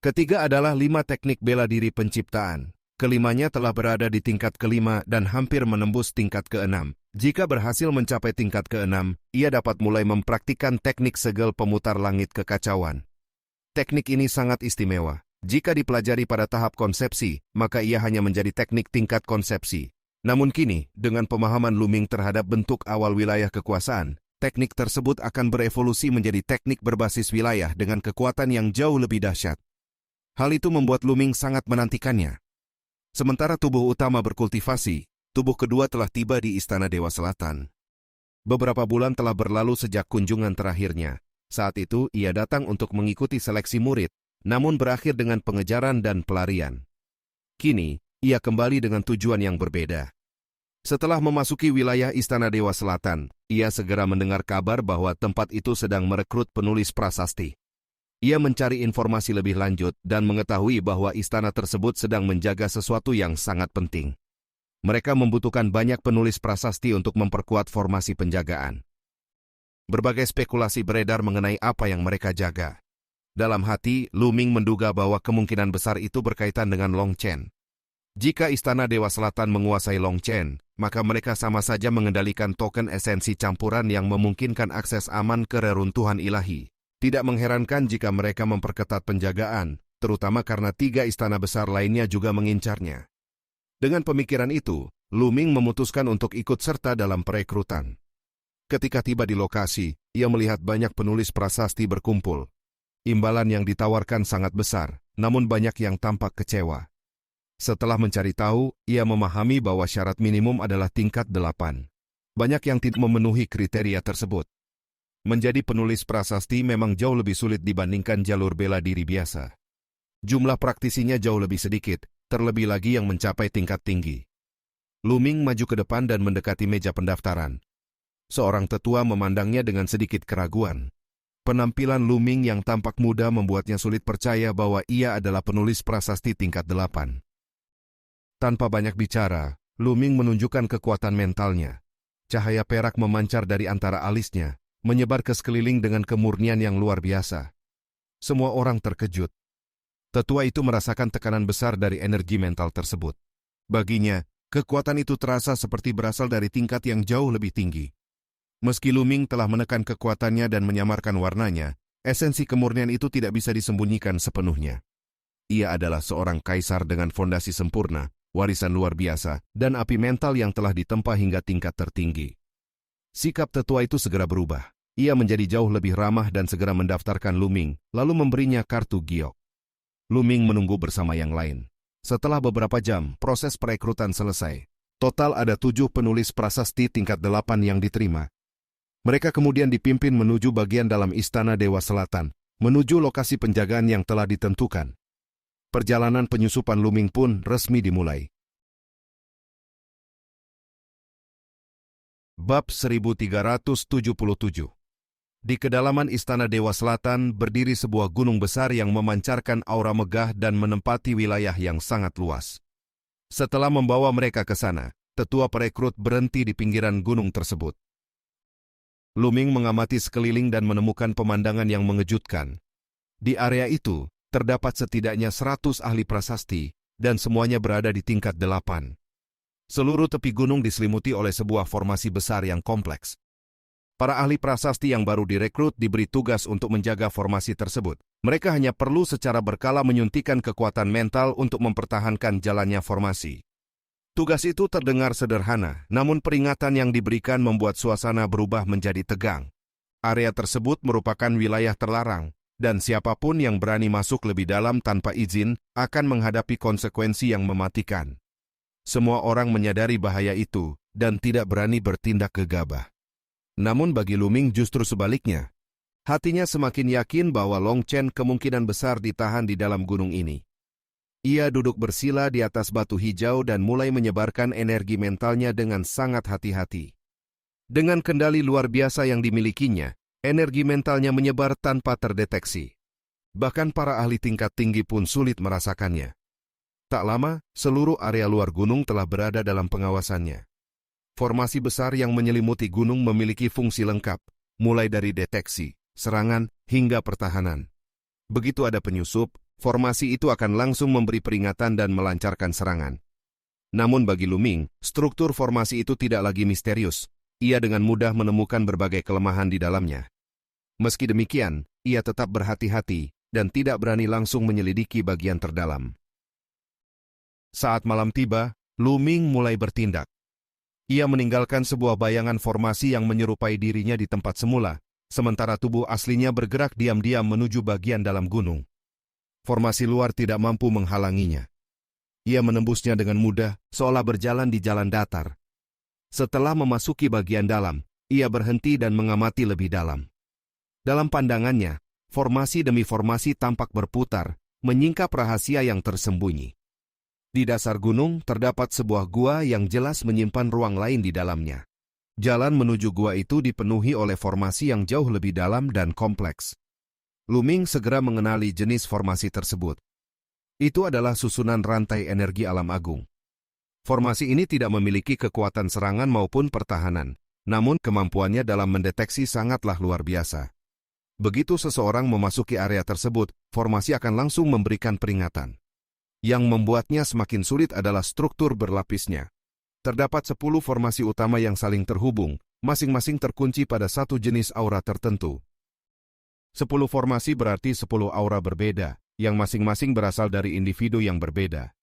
Ketiga adalah 5 teknik bela diri penciptaan. Kelimanya telah berada di tingkat kelima dan hampir menembus tingkat ke-6. Jika berhasil mencapai tingkat ke-6, ia dapat mulai mempraktikkan teknik segel pemutar langit kekacauan. Teknik ini sangat istimewa. Jika dipelajari pada tahap konsepsi, maka ia hanya menjadi teknik tingkat konsepsi. Namun kini, dengan pemahaman Luming terhadap bentuk awal wilayah kekuasaan, teknik tersebut akan berevolusi menjadi teknik berbasis wilayah dengan kekuatan yang jauh lebih dahsyat. Hal itu membuat Luming sangat menantikannya. Sementara tubuh utama berkultivasi, tubuh kedua telah tiba di Istana Dewa Selatan. Beberapa bulan telah berlalu sejak kunjungan terakhirnya. Saat itu, ia datang untuk mengikuti seleksi murid, namun berakhir dengan pengejaran dan pelarian. Kini, ia kembali dengan tujuan yang berbeda. Setelah memasuki wilayah Istana Dewa Selatan, ia segera mendengar kabar bahwa tempat itu sedang merekrut penulis prasasti. Ia mencari informasi lebih lanjut dan mengetahui bahwa istana tersebut sedang menjaga sesuatu yang sangat penting. Mereka membutuhkan banyak penulis prasasti untuk memperkuat formasi penjagaan. Berbagai spekulasi beredar mengenai apa yang mereka jaga. Dalam hati, Luming menduga bahwa kemungkinan besar itu berkaitan dengan Long Chen. Jika Istana Dewa Selatan menguasai Long Chen, maka mereka sama saja mengendalikan token esensi campuran yang memungkinkan akses aman ke reruntuhan ilahi. Tidak mengherankan jika mereka memperketat penjagaan, terutama karena 3 istana besar lainnya juga mengincarnya. Dengan pemikiran itu, Luming memutuskan untuk ikut serta dalam perekrutan. Ketika tiba di lokasi, ia melihat banyak penulis prasasti berkumpul. Imbalan yang ditawarkan sangat besar, namun banyak yang tampak kecewa. Setelah mencari tahu, ia memahami bahwa syarat minimum adalah tingkat 8. Banyak yang tidak memenuhi kriteria tersebut. Menjadi penulis prasasti memang jauh lebih sulit dibandingkan jalur bela diri biasa. Jumlah praktisinya jauh lebih sedikit, terlebih lagi yang mencapai tingkat tinggi. Luming maju ke depan dan mendekati meja pendaftaran. Seorang tetua memandangnya dengan sedikit keraguan. Penampilan Luming yang tampak muda membuatnya sulit percaya bahwa ia adalah penulis prasasti tingkat 8. Tanpa banyak bicara, Luming menunjukkan kekuatan mentalnya. Cahaya perak memancar dari antara alisnya, menyebar ke sekeliling dengan kemurnian yang luar biasa. Semua orang terkejut. Tetua itu merasakan tekanan besar dari energi mental tersebut. Baginya, kekuatan itu terasa seperti berasal dari tingkat yang jauh lebih tinggi. Meski Luming telah menekan kekuatannya dan menyamarkan warnanya, esensi kemurnian itu tidak bisa disembunyikan sepenuhnya. Ia adalah seorang kaisar dengan fondasi sempurna, warisan luar biasa, dan api mental yang telah ditempa hingga tingkat tertinggi. Sikap tetua itu segera berubah. Ia menjadi jauh lebih ramah dan segera mendaftarkan Luming, lalu memberinya kartu giok. Luming menunggu bersama yang lain. Setelah beberapa jam, proses perekrutan selesai. Total ada 7 penulis prasasti tingkat 8 yang diterima. Mereka kemudian dipimpin menuju bagian dalam Istana Dewa Selatan, menuju lokasi penjagaan yang telah ditentukan. Perjalanan penyusupan Luming pun resmi dimulai. Bab 1377. Di kedalaman Istana Dewa Selatan berdiri sebuah gunung besar yang memancarkan aura megah dan menempati wilayah yang sangat luas. Setelah membawa mereka ke sana, tetua perekrut berhenti di pinggiran gunung tersebut. Luming mengamati sekeliling dan menemukan pemandangan yang mengejutkan. Di area itu, terdapat setidaknya 100 ahli prasasti, dan semuanya berada di tingkat 8. Seluruh tepi gunung diselimuti oleh sebuah formasi besar yang kompleks. Para ahli prasasti yang baru direkrut diberi tugas untuk menjaga formasi tersebut. Mereka hanya perlu secara berkala menyuntikkan kekuatan mental untuk mempertahankan jalannya formasi. Tugas itu terdengar sederhana, namun peringatan yang diberikan membuat suasana berubah menjadi tegang. Area tersebut merupakan wilayah terlarang, dan siapapun yang berani masuk lebih dalam tanpa izin akan menghadapi konsekuensi yang mematikan. Semua orang menyadari bahaya itu dan tidak berani bertindak gegabah. Namun bagi Luming justru sebaliknya. Hatinya semakin yakin bahwa Long Chen kemungkinan besar ditahan di dalam gunung ini. Ia duduk bersila di atas batu hijau dan mulai menyebarkan energi mentalnya dengan sangat hati-hati. Dengan kendali luar biasa yang dimilikinya, energi mentalnya menyebar tanpa terdeteksi. Bahkan para ahli tingkat tinggi pun sulit merasakannya. Tak lama, seluruh area luar gunung telah berada dalam pengawasannya. Formasi besar yang menyelimuti gunung memiliki fungsi lengkap, mulai dari deteksi, serangan, hingga pertahanan. Begitu ada penyusup, formasi itu akan langsung memberi peringatan dan melancarkan serangan. Namun bagi Luming, struktur formasi itu tidak lagi misterius. Ia dengan mudah menemukan berbagai kelemahan di dalamnya. Meski demikian, ia tetap berhati-hati dan tidak berani langsung menyelidiki bagian terdalam. Saat malam tiba, Luming mulai bertindak. Ia meninggalkan sebuah bayangan formasi yang menyerupai dirinya di tempat semula, sementara tubuh aslinya bergerak diam-diam menuju bagian dalam gunung. Formasi luar tidak mampu menghalanginya. Ia menembusnya dengan mudah, seolah berjalan di jalan datar. Setelah memasuki bagian dalam, ia berhenti dan mengamati lebih dalam. Dalam pandangannya, formasi demi formasi tampak berputar, menyingkap rahasia yang tersembunyi. Di dasar gunung terdapat sebuah gua yang jelas menyimpan ruang lain di dalamnya. Jalan menuju gua itu dipenuhi oleh formasi yang jauh lebih dalam dan kompleks. Lu-Ming segera mengenali jenis formasi tersebut. Itu adalah susunan rantai energi alam agung. Formasi ini tidak memiliki kekuatan serangan maupun pertahanan, namun kemampuannya dalam mendeteksi sangatlah luar biasa. Begitu seseorang memasuki area tersebut, formasi akan langsung memberikan peringatan. Yang membuatnya semakin sulit adalah struktur berlapisnya. Terdapat 10 formasi utama yang saling terhubung, masing-masing terkunci pada satu jenis aura tertentu. 10 formasi berarti 10 aura berbeda, yang masing-masing berasal dari individu yang berbeda.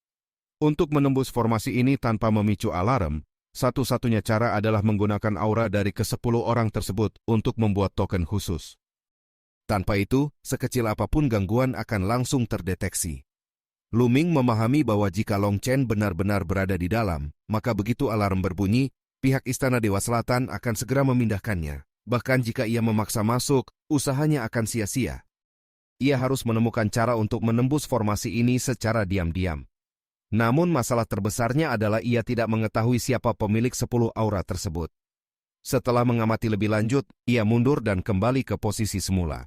Untuk menembus formasi ini tanpa memicu alarm, satu-satunya cara adalah menggunakan aura dari ke-10 orang tersebut untuk membuat token khusus. Tanpa itu, sekecil apapun gangguan akan langsung terdeteksi. Lu-Ming memahami bahwa jika Long Chen benar-benar berada di dalam, maka begitu alarm berbunyi, pihak Istana Dewa Selatan akan segera memindahkannya. Bahkan jika ia memaksa masuk, usahanya akan sia-sia. Ia harus menemukan cara untuk menembus formasi ini secara diam-diam. Namun masalah terbesarnya adalah ia tidak mengetahui siapa pemilik 10 aura tersebut. Setelah mengamati lebih lanjut, ia mundur dan kembali ke posisi semula.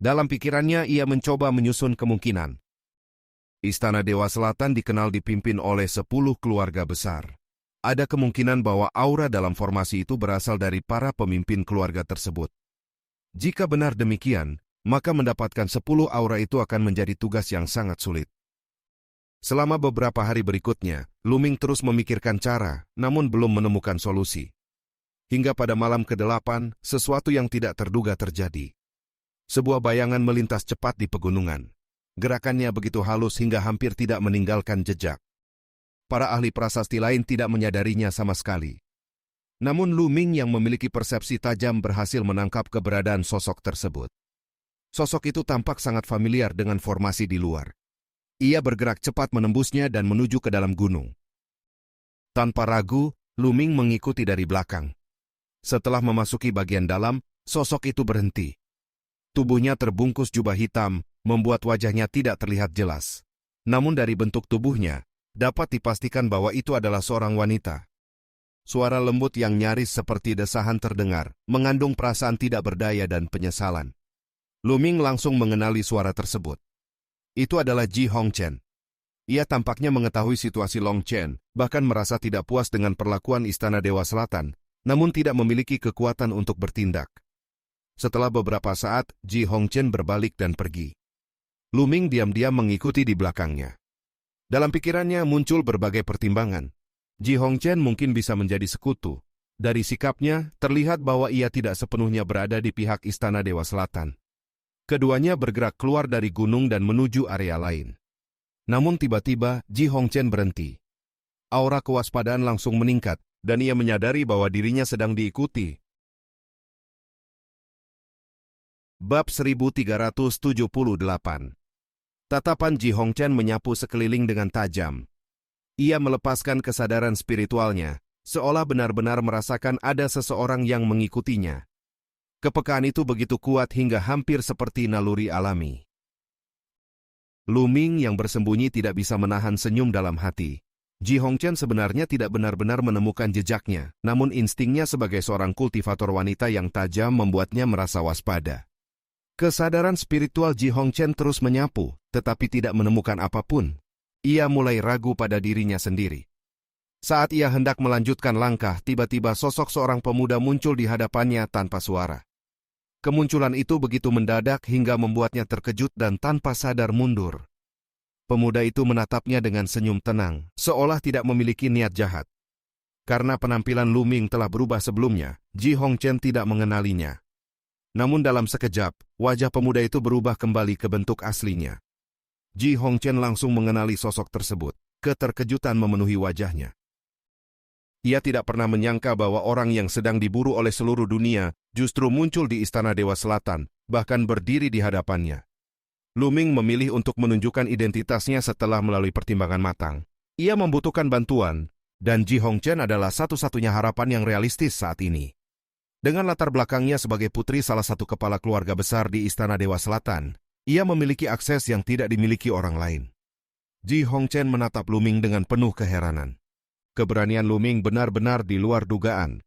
Dalam pikirannya ia mencoba menyusun kemungkinan. Istana Dewa Selatan dikenal dipimpin oleh 10 keluarga besar. Ada kemungkinan bahwa aura dalam formasi itu berasal dari para pemimpin keluarga tersebut. Jika benar demikian, maka mendapatkan 10 aura itu akan menjadi tugas yang sangat sulit. Selama beberapa hari berikutnya, Lu-Ming terus memikirkan cara, namun belum menemukan solusi. Hingga pada malam ke-8, sesuatu yang tidak terduga terjadi. Sebuah bayangan melintas cepat di pegunungan. Gerakannya begitu halus hingga hampir tidak meninggalkan jejak. Para ahli prasasti lain tidak menyadarinya sama sekali. Namun Lu-Ming yang memiliki persepsi tajam berhasil menangkap keberadaan sosok tersebut. Sosok itu tampak sangat familiar dengan formasi di luar. Ia bergerak cepat menembusnya dan menuju ke dalam gunung. Tanpa ragu, Lu-Ming mengikuti dari belakang. Setelah memasuki bagian dalam, sosok itu berhenti. Tubuhnya terbungkus jubah hitam, membuat wajahnya tidak terlihat jelas. Namun dari bentuk tubuhnya, dapat dipastikan bahwa itu adalah seorang wanita. Suara lembut yang nyaris seperti desahan terdengar, mengandung perasaan tidak berdaya dan penyesalan. Lu-Ming langsung mengenali suara tersebut. Itu adalah Ji Hongchen. Ia tampaknya mengetahui situasi Long Chen, bahkan merasa tidak puas dengan perlakuan Istana Dewa Selatan, namun tidak memiliki kekuatan untuk bertindak. Setelah beberapa saat, Ji Hongchen berbalik dan pergi. Lu-Ming diam-diam mengikuti di belakangnya. Dalam pikirannya muncul berbagai pertimbangan. Ji Hongchen mungkin bisa menjadi sekutu. Dari sikapnya, terlihat bahwa ia tidak sepenuhnya berada di pihak Istana Dewa Selatan. Keduanya bergerak keluar dari gunung dan menuju area lain. Namun tiba-tiba, Ji Hongchen berhenti. Aura kewaspadaan langsung meningkat, dan ia menyadari bahwa dirinya sedang diikuti. Bab 1378. Tatapan Ji Hongchen menyapu sekeliling dengan tajam. Ia melepaskan kesadaran spiritualnya, seolah benar-benar merasakan ada seseorang yang mengikutinya. Kepekaan itu begitu kuat hingga hampir seperti naluri alami. Lu-Ming yang bersembunyi tidak bisa menahan senyum dalam hati. Ji Hongchen sebenarnya tidak benar-benar menemukan jejaknya, namun instingnya sebagai seorang kultivator wanita yang tajam membuatnya merasa waspada. Kesadaran spiritual Ji Hongchen terus menyapu, tetapi tidak menemukan apapun. Ia mulai ragu pada dirinya sendiri. Saat ia hendak melanjutkan langkah, tiba-tiba sosok seorang pemuda muncul di hadapannya tanpa suara. Kemunculan itu begitu mendadak hingga membuatnya terkejut dan tanpa sadar mundur. Pemuda itu menatapnya dengan senyum tenang, seolah tidak memiliki niat jahat. Karena penampilan Lu-Ming telah berubah sebelumnya, Ji Hongchen tidak mengenalinya. Namun dalam sekejap, wajah pemuda itu berubah kembali ke bentuk aslinya. Ji Hongchen langsung mengenali sosok tersebut. Keterkejutan memenuhi wajahnya. Ia tidak pernah menyangka bahwa orang yang sedang diburu oleh seluruh dunia justru muncul di Istana Dewa Selatan, bahkan berdiri di hadapannya. Lu Ming memilih untuk menunjukkan identitasnya setelah melalui pertimbangan matang. Ia membutuhkan bantuan, dan Ji Hongchen adalah satu-satunya harapan yang realistis saat ini. Dengan latar belakangnya sebagai putri salah satu kepala keluarga besar di Istana Dewa Selatan, ia memiliki akses yang tidak dimiliki orang lain. Ji Hongchen menatap Lu Ming dengan penuh keheranan. Keberanian Lu Ming benar-benar di luar dugaan.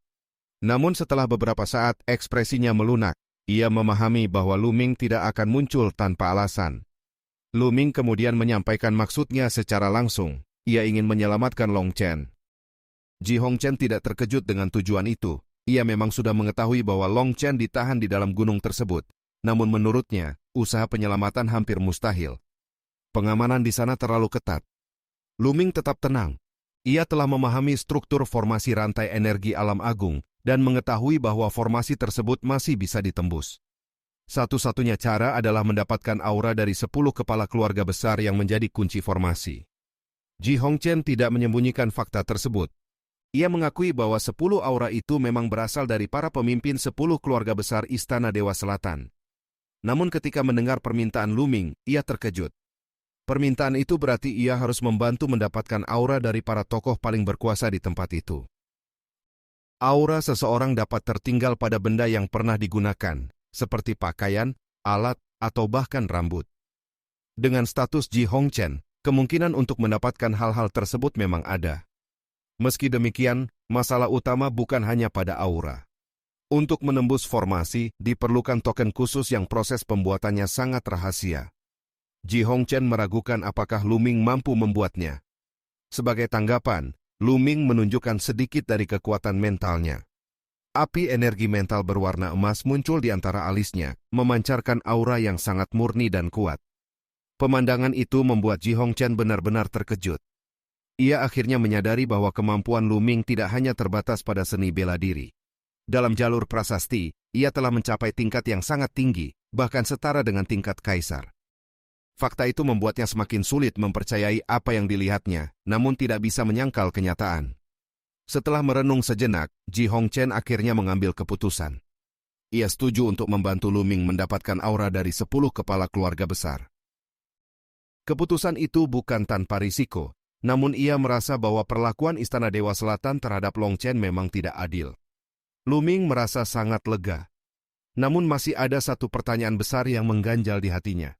Namun setelah beberapa saat ekspresinya melunak, ia memahami bahwa Lu Ming tidak akan muncul tanpa alasan. Lu Ming kemudian menyampaikan maksudnya secara langsung. Ia ingin menyelamatkan Long Chen. Ji Hongchen tidak terkejut dengan tujuan itu. Ia memang sudah mengetahui bahwa Long Chen ditahan di dalam gunung tersebut. Namun menurutnya, usaha penyelamatan hampir mustahil. Pengamanan di sana terlalu ketat. Lu Ming tetap tenang. Ia telah memahami struktur formasi rantai energi alam agung dan mengetahui bahwa formasi tersebut masih bisa ditembus. Satu-satunya cara adalah mendapatkan aura dari 10 kepala keluarga besar yang menjadi kunci formasi. Ji Hongchen tidak menyembunyikan fakta tersebut. Ia mengakui bahwa 10 aura itu memang berasal dari para pemimpin 10 keluarga besar Istana Dewa Selatan. Namun ketika mendengar permintaan Lu Ming, ia terkejut. Permintaan itu berarti ia harus membantu mendapatkan aura dari para tokoh paling berkuasa di tempat itu. Aura seseorang dapat tertinggal pada benda yang pernah digunakan, seperti pakaian, alat, atau bahkan rambut. Dengan status Ji Hongchen, kemungkinan untuk mendapatkan hal-hal tersebut memang ada. Meski demikian, masalah utama bukan hanya pada aura. Untuk menembus formasi, diperlukan token khusus yang proses pembuatannya sangat rahasia. Ji Hongchen meragukan apakah Lu Ming mampu membuatnya. Sebagai tanggapan, Lu Ming menunjukkan sedikit dari kekuatan mentalnya. Api energi mental berwarna emas muncul di antara alisnya, memancarkan aura yang sangat murni dan kuat. Pemandangan itu membuat Ji Hongchen benar-benar terkejut. Ia akhirnya menyadari bahwa kemampuan Lu Ming tidak hanya terbatas pada seni bela diri. Dalam jalur prasasti, ia telah mencapai tingkat yang sangat tinggi, bahkan setara dengan tingkat kaisar. Fakta itu membuatnya semakin sulit mempercayai apa yang dilihatnya, namun tidak bisa menyangkal kenyataan. Setelah merenung sejenak, Ji Hongchen akhirnya mengambil keputusan. Ia setuju untuk membantu Lu Ming mendapatkan aura dari 10 kepala keluarga besar. Keputusan itu bukan tanpa risiko, namun ia merasa bahwa perlakuan Istana Dewa Selatan terhadap Long Chen memang tidak adil. Lu Ming merasa sangat lega. Namun masih ada satu pertanyaan besar yang mengganjal di hatinya.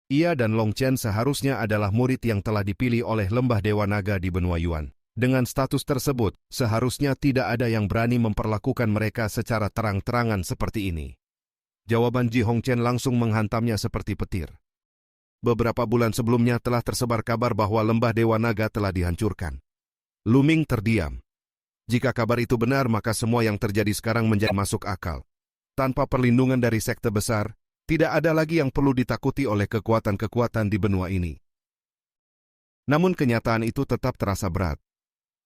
Ia dan Long Chen seharusnya adalah murid yang telah dipilih oleh Lembah Dewa Naga di benua Yuan. Dengan status tersebut, seharusnya tidak ada yang berani memperlakukan mereka secara terang-terangan seperti ini. Jawaban Ji Hongchen langsung menghantamnya seperti petir. Beberapa bulan sebelumnya telah tersebar kabar bahwa Lembah Dewa Naga telah dihancurkan. Lu Ming terdiam. Jika kabar itu benar, maka semua yang terjadi sekarang menjadi masuk akal. Tanpa perlindungan dari sekte besar, tidak ada lagi yang perlu ditakuti oleh kekuatan-kekuatan di benua ini. Namun kenyataan itu tetap terasa berat.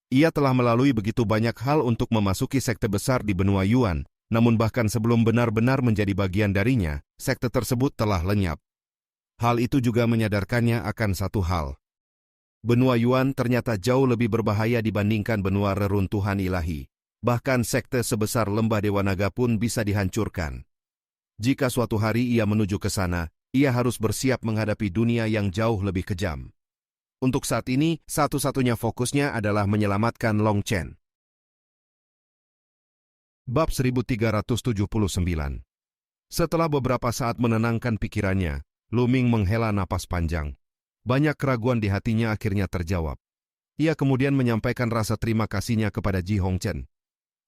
Ia telah melalui begitu banyak hal untuk memasuki sekte besar di benua Yuan, namun bahkan sebelum benar-benar menjadi bagian darinya, sekte tersebut telah lenyap. Hal itu juga menyadarkannya akan satu hal. Benua Yuan ternyata jauh lebih berbahaya dibandingkan benua reruntuhan ilahi. Bahkan sekte sebesar Lembah Dewa Naga pun bisa dihancurkan. Jika suatu hari ia menuju ke sana, ia harus bersiap menghadapi dunia yang jauh lebih kejam. Untuk saat ini, satu-satunya fokusnya adalah menyelamatkan Long Chen. Bab 1379. Setelah beberapa saat menenangkan pikirannya, Lu Ming menghela napas panjang. Banyak keraguan di hatinya akhirnya terjawab. Ia kemudian menyampaikan rasa terima kasihnya kepada Ji Hongchen.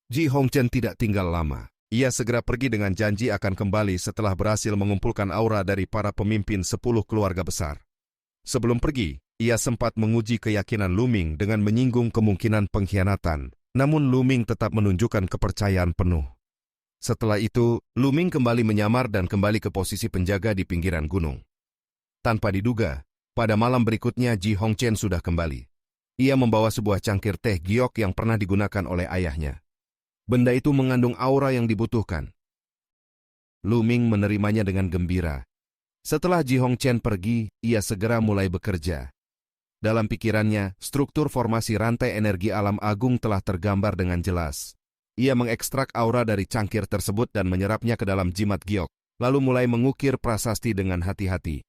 Ji Hongchen tidak tinggal lama. Ia segera pergi dengan janji akan kembali setelah berhasil mengumpulkan aura dari para pemimpin 10 keluarga besar. Sebelum pergi, ia sempat menguji keyakinan Lu Ming dengan menyinggung kemungkinan pengkhianatan, namun Lu Ming tetap menunjukkan kepercayaan penuh. Setelah itu, Lu Ming kembali menyamar dan kembali ke posisi penjaga di pinggiran gunung. Tanpa diduga, pada malam berikutnya Ji Hongchen sudah kembali. Ia membawa sebuah cangkir teh giok yang pernah digunakan oleh ayahnya. Benda itu mengandung aura yang dibutuhkan. Lu Ming menerimanya dengan gembira. Setelah Ji Hongchen pergi, ia segera mulai bekerja. Dalam pikirannya, struktur formasi rantai energi alam agung telah tergambar dengan jelas. Ia mengekstrak aura dari cangkir tersebut dan menyerapnya ke dalam jimat giok, lalu mulai mengukir prasasti dengan hati-hati.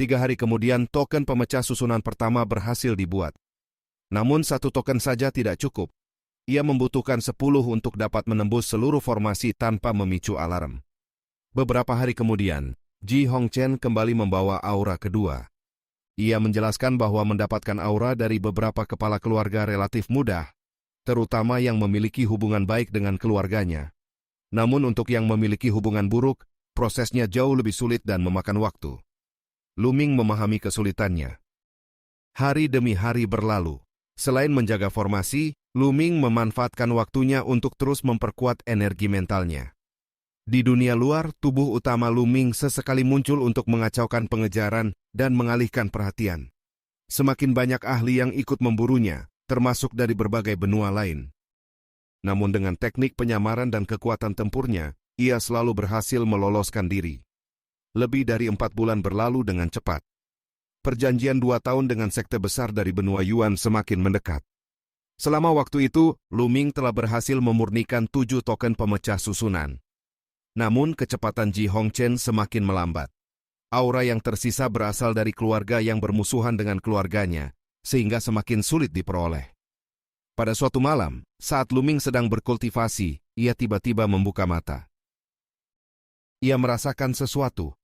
3 hari kemudian token pemecah susunan pertama berhasil dibuat. Namun 1 token saja tidak cukup. Ia membutuhkan 10 untuk dapat menembus seluruh formasi tanpa memicu alarm. Beberapa hari kemudian, Ji Hongchen kembali membawa aura kedua. Ia menjelaskan bahwa mendapatkan aura dari beberapa kepala keluarga relatif mudah, terutama yang memiliki hubungan baik dengan keluarganya. Namun untuk yang memiliki hubungan buruk, prosesnya jauh lebih sulit dan memakan waktu. Lu Ming memahami kesulitannya. Hari demi hari berlalu. Selain menjaga formasi, Lu Ming memanfaatkan waktunya untuk terus memperkuat energi mentalnya. Di dunia luar, tubuh utama Lu Ming sesekali muncul untuk mengacaukan pengejaran dan mengalihkan perhatian. Semakin banyak ahli yang ikut memburunya, termasuk dari berbagai benua lain. Namun dengan teknik penyamaran dan kekuatan tempurnya, ia selalu berhasil meloloskan diri. Lebih dari 4 bulan berlalu dengan cepat. Perjanjian 2 tahun dengan sekte besar dari benua Yuan semakin mendekat. Selama waktu itu, Lu Ming telah berhasil memurnikan 7 token pemecah susunan. Namun kecepatan Ji Hongchen semakin melambat. Aura yang tersisa berasal dari keluarga yang bermusuhan dengan keluarganya, sehingga semakin sulit diperoleh. Pada suatu malam, saat Lu Ming sedang berkultivasi, ia tiba-tiba membuka mata. Ia merasakan sesuatu.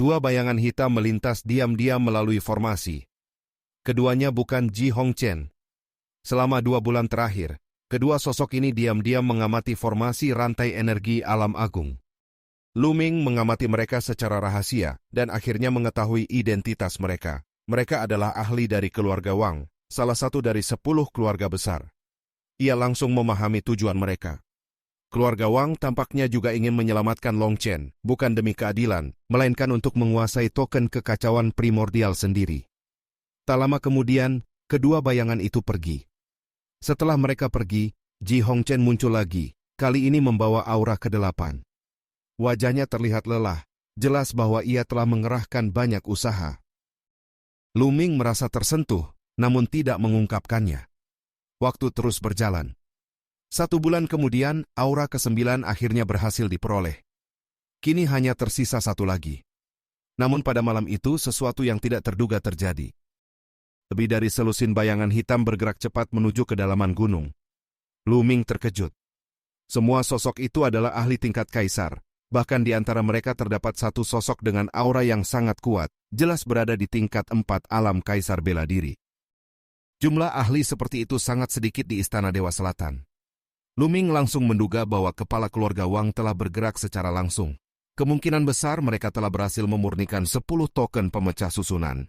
2 bayangan hitam melintas diam-diam melalui formasi. Keduanya bukan Ji Hongchen. Selama 2 bulan terakhir, kedua sosok ini diam-diam mengamati formasi rantai energi alam agung. Lu Ming mengamati mereka secara rahasia dan akhirnya mengetahui identitas mereka. Mereka adalah ahli dari keluarga Wang, salah satu dari 10 keluarga besar. Ia langsung memahami tujuan mereka. Keluarga Wang tampaknya juga ingin menyelamatkan Long Chen, bukan demi keadilan, melainkan untuk menguasai token kekacauan primordial sendiri. Tak lama kemudian, kedua bayangan itu pergi. Setelah mereka pergi, Ji Hongchen muncul lagi, kali ini membawa aura ke-8. Wajahnya terlihat lelah, jelas bahwa ia telah mengerahkan banyak usaha. Lu Ming merasa tersentuh, namun tidak mengungkapkannya. Waktu terus berjalan. 1 bulan kemudian, aura ke-9 akhirnya berhasil diperoleh. Kini hanya tersisa 1 lagi. Namun pada malam itu, sesuatu yang tidak terduga terjadi. Lebih dari selusin bayangan hitam bergerak cepat menuju kedalaman gunung. Lu Ming terkejut. Semua sosok itu adalah ahli tingkat kaisar. Bahkan di antara mereka terdapat 1 sosok dengan aura yang sangat kuat, jelas berada di tingkat 4 alam kaisar bela diri. Jumlah ahli seperti itu sangat sedikit di Istana Dewa Selatan. Lu Ming langsung menduga bahwa kepala keluarga Wang telah bergerak secara langsung. Kemungkinan besar mereka telah berhasil memurnikan 10 token pemecah susunan.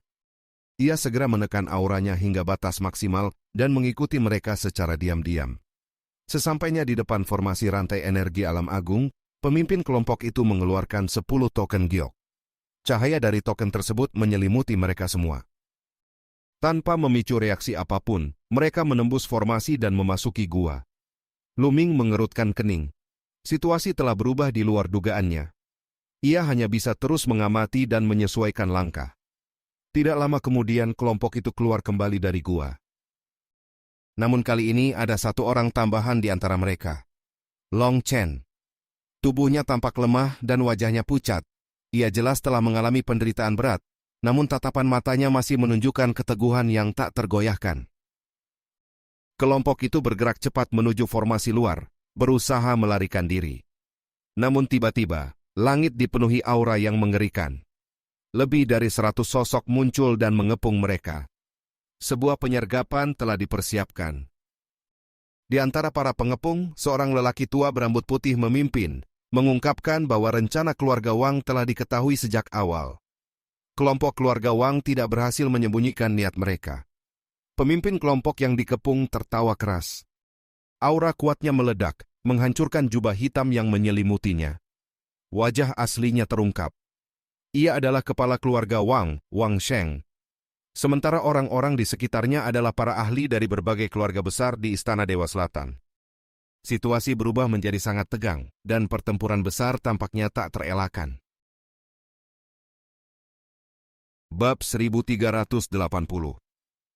Ia segera menekan auranya hingga batas maksimal dan mengikuti mereka secara diam-diam. Sesampainya di depan formasi rantai energi alam agung, pemimpin kelompok itu mengeluarkan 10 token giok. Cahaya dari token tersebut menyelimuti mereka semua. Tanpa memicu reaksi apapun, mereka menembus formasi dan memasuki gua. Lu Ming mengerutkan kening. Situasi telah berubah di luar dugaannya. Ia hanya bisa terus mengamati dan menyesuaikan langkah. Tidak lama kemudian kelompok itu keluar kembali dari gua. Namun kali ini ada 1 orang tambahan di antara mereka. Long Chen. Tubuhnya tampak lemah dan wajahnya pucat. Ia jelas telah mengalami penderitaan berat, namun tatapan matanya masih menunjukkan keteguhan yang tak tergoyahkan. Kelompok itu bergerak cepat menuju formasi luar, berusaha melarikan diri. Namun tiba-tiba, langit dipenuhi aura yang mengerikan. Lebih dari 100 sosok muncul dan mengepung mereka. Sebuah penyergapan telah dipersiapkan. Di antara para pengepung, seorang lelaki tua berambut putih memimpin, mengungkapkan bahwa rencana keluarga Wang telah diketahui sejak awal. Kelompok keluarga Wang tidak berhasil menyembunyikan niat mereka. Pemimpin kelompok yang dikepung tertawa keras. Aura kuatnya meledak, menghancurkan jubah hitam yang menyelimutinya. Wajah aslinya terungkap. Ia adalah kepala keluarga Wang, Wang Sheng. Sementara orang-orang di sekitarnya adalah para ahli dari berbagai keluarga besar di Istana Dewa Selatan. Situasi berubah menjadi sangat tegang, dan pertempuran besar tampaknya tak terelakkan. Bab 1380.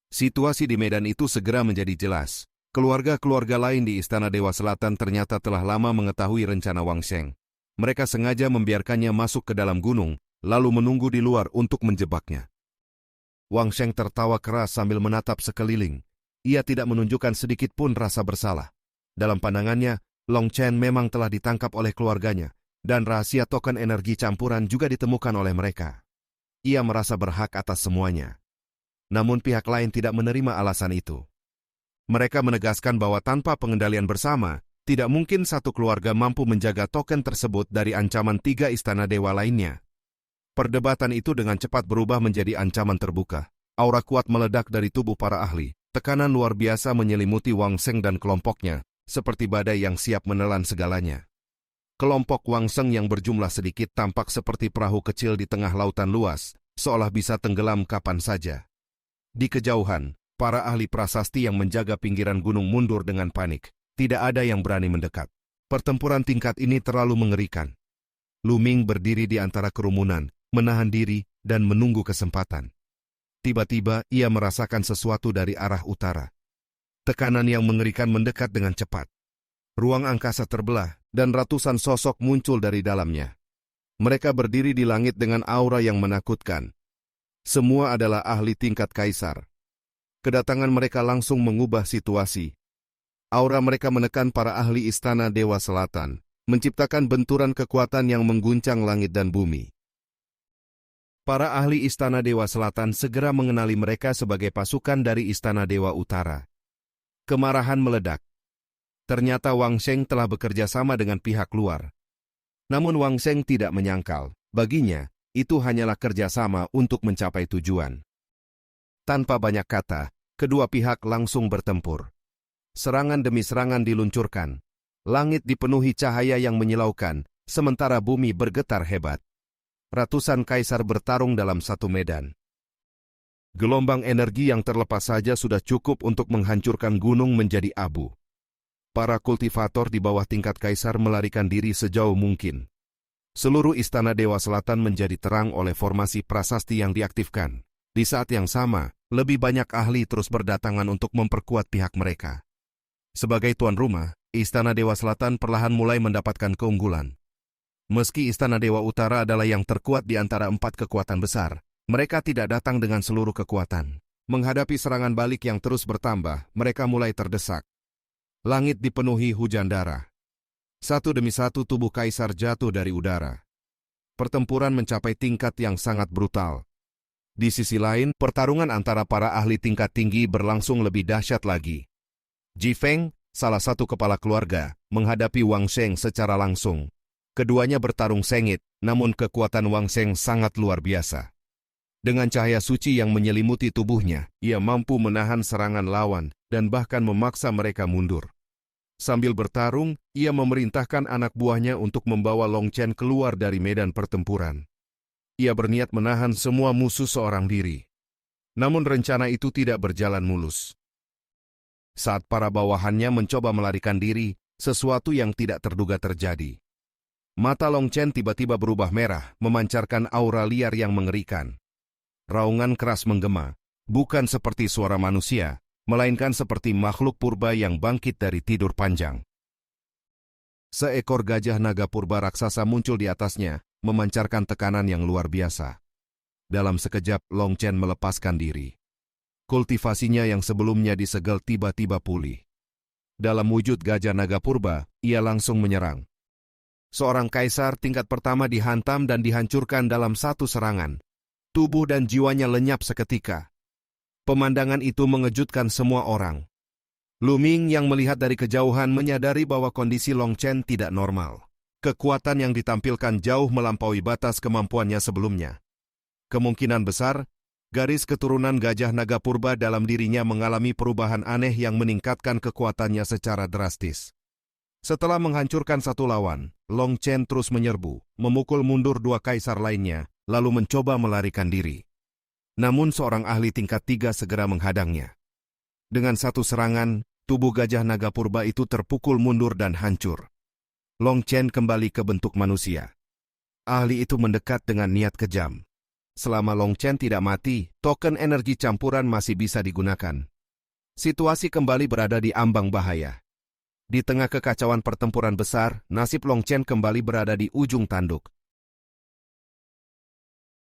Situasi di medan itu segera menjadi jelas. Keluarga-keluarga lain di Istana Dewa Selatan ternyata telah lama mengetahui rencana Wang Sheng. Mereka sengaja membiarkannya masuk ke dalam gunung, lalu menunggu di luar untuk menjebaknya. Wang Sheng tertawa keras sambil menatap sekeliling. Ia tidak menunjukkan sedikit pun rasa bersalah. Dalam pandangannya, Long Chen memang telah ditangkap oleh keluarganya, dan rahasia token energi campuran juga ditemukan oleh mereka. Ia merasa berhak atas semuanya. Namun pihak lain tidak menerima alasan itu. Mereka menegaskan bahwa tanpa pengendalian bersama, tidak mungkin satu keluarga mampu menjaga token tersebut dari ancaman 3 istana dewa lainnya. Perdebatan itu dengan cepat berubah menjadi ancaman terbuka. Aura kuat meledak dari tubuh para ahli. Tekanan luar biasa menyelimuti Wang Sheng dan kelompoknya, seperti badai yang siap menelan segalanya. Kelompok Wang Sheng yang berjumlah sedikit tampak seperti perahu kecil di tengah lautan luas, seolah bisa tenggelam kapan saja. Di kejauhan, para ahli prasasti yang menjaga pinggiran gunung mundur dengan panik. Tidak ada yang berani mendekat. Pertempuran tingkat ini terlalu mengerikan. Lu Ming berdiri di antara kerumunan, menahan diri, dan menunggu kesempatan. Tiba-tiba, ia merasakan sesuatu dari arah utara. Tekanan yang mengerikan mendekat dengan cepat. Ruang angkasa terbelah, dan ratusan sosok muncul dari dalamnya. Mereka berdiri di langit dengan aura yang menakutkan. Semua adalah ahli tingkat kaisar. Kedatangan mereka langsung mengubah situasi. Aura mereka menekan para ahli istana Dewa Selatan, menciptakan benturan kekuatan yang mengguncang langit dan bumi. Para ahli istana Dewa Selatan segera mengenali mereka sebagai pasukan dari istana Dewa Utara. Kemarahan meledak. Ternyata Wang Sheng telah bekerja sama dengan pihak luar. Namun Wang Sheng tidak menyangkal. Baginya, itu hanyalah kerjasama untuk mencapai tujuan. Tanpa banyak kata, kedua pihak langsung bertempur. Serangan demi serangan diluncurkan. Langit dipenuhi cahaya yang menyilaukan, sementara bumi bergetar hebat. Ratusan kaisar bertarung dalam satu medan. Gelombang energi yang terlepas saja sudah cukup untuk menghancurkan gunung menjadi abu. Para kultivator di bawah tingkat kaisar melarikan diri sejauh mungkin. Seluruh istana Dewa Selatan menjadi terang oleh formasi prasasti yang diaktifkan. Di saat yang sama, lebih banyak ahli terus berdatangan untuk memperkuat pihak mereka. Sebagai tuan rumah, istana Dewa Selatan perlahan mulai mendapatkan keunggulan. Meski istana Dewa Utara adalah yang terkuat di antara 4 kekuatan besar, mereka tidak datang dengan seluruh kekuatan. Menghadapi serangan balik yang terus bertambah, mereka mulai terdesak. Langit dipenuhi hujan darah. Satu demi satu tubuh kaisar jatuh dari udara. Pertempuran mencapai tingkat yang sangat brutal. Di sisi lain, pertarungan antara para ahli tingkat tinggi berlangsung lebih dahsyat lagi. Ji Feng, salah satu kepala keluarga, menghadapi Wang Sheng secara langsung. Keduanya bertarung sengit, namun kekuatan Wang Sheng sangat luar biasa. Dengan cahaya suci yang menyelimuti tubuhnya, ia mampu menahan serangan lawan dan bahkan memaksa mereka mundur. Sambil bertarung, ia memerintahkan anak buahnya untuk membawa Long Chen keluar dari medan pertempuran. Ia berniat menahan semua musuh seorang diri. Namun rencana itu tidak berjalan mulus. Saat para bawahannya mencoba melarikan diri, sesuatu yang tidak terduga terjadi. Mata Long Chen tiba-tiba berubah merah, memancarkan aura liar yang mengerikan. Raungan keras menggema, bukan seperti suara manusia, melainkan seperti makhluk purba yang bangkit dari tidur panjang. Seekor gajah naga purba raksasa muncul di atasnya, memancarkan tekanan yang luar biasa. Dalam sekejap, Long Chen melepaskan diri. Kultivasinya yang sebelumnya disegel tiba-tiba pulih. Dalam wujud gajah naga purba, ia langsung menyerang. Seorang kaisar tingkat pertama dihantam dan dihancurkan dalam satu serangan. Tubuh dan jiwanya lenyap seketika. Pemandangan itu mengejutkan semua orang. Lu Ming yang melihat dari kejauhan menyadari bahwa kondisi Long Chen tidak normal. Kekuatan yang ditampilkan jauh melampaui batas kemampuannya sebelumnya. Kemungkinan besar, garis keturunan gajah naga purba dalam dirinya mengalami perubahan aneh yang meningkatkan kekuatannya secara drastis. Setelah menghancurkan satu lawan, Long Chen terus menyerbu, memukul mundur 2 kaisar lainnya, lalu mencoba melarikan diri. Namun seorang ahli tingkat 3 segera menghadangnya. Dengan satu serangan, tubuh gajah naga purba itu terpukul mundur dan hancur. Long Chen kembali ke bentuk manusia. Ahli itu mendekat dengan niat kejam. Selama Long Chen tidak mati, token energi campuran masih bisa digunakan. Situasi kembali berada di ambang bahaya. Di tengah kekacauan pertempuran besar, nasib Long Chen kembali berada di ujung tanduk.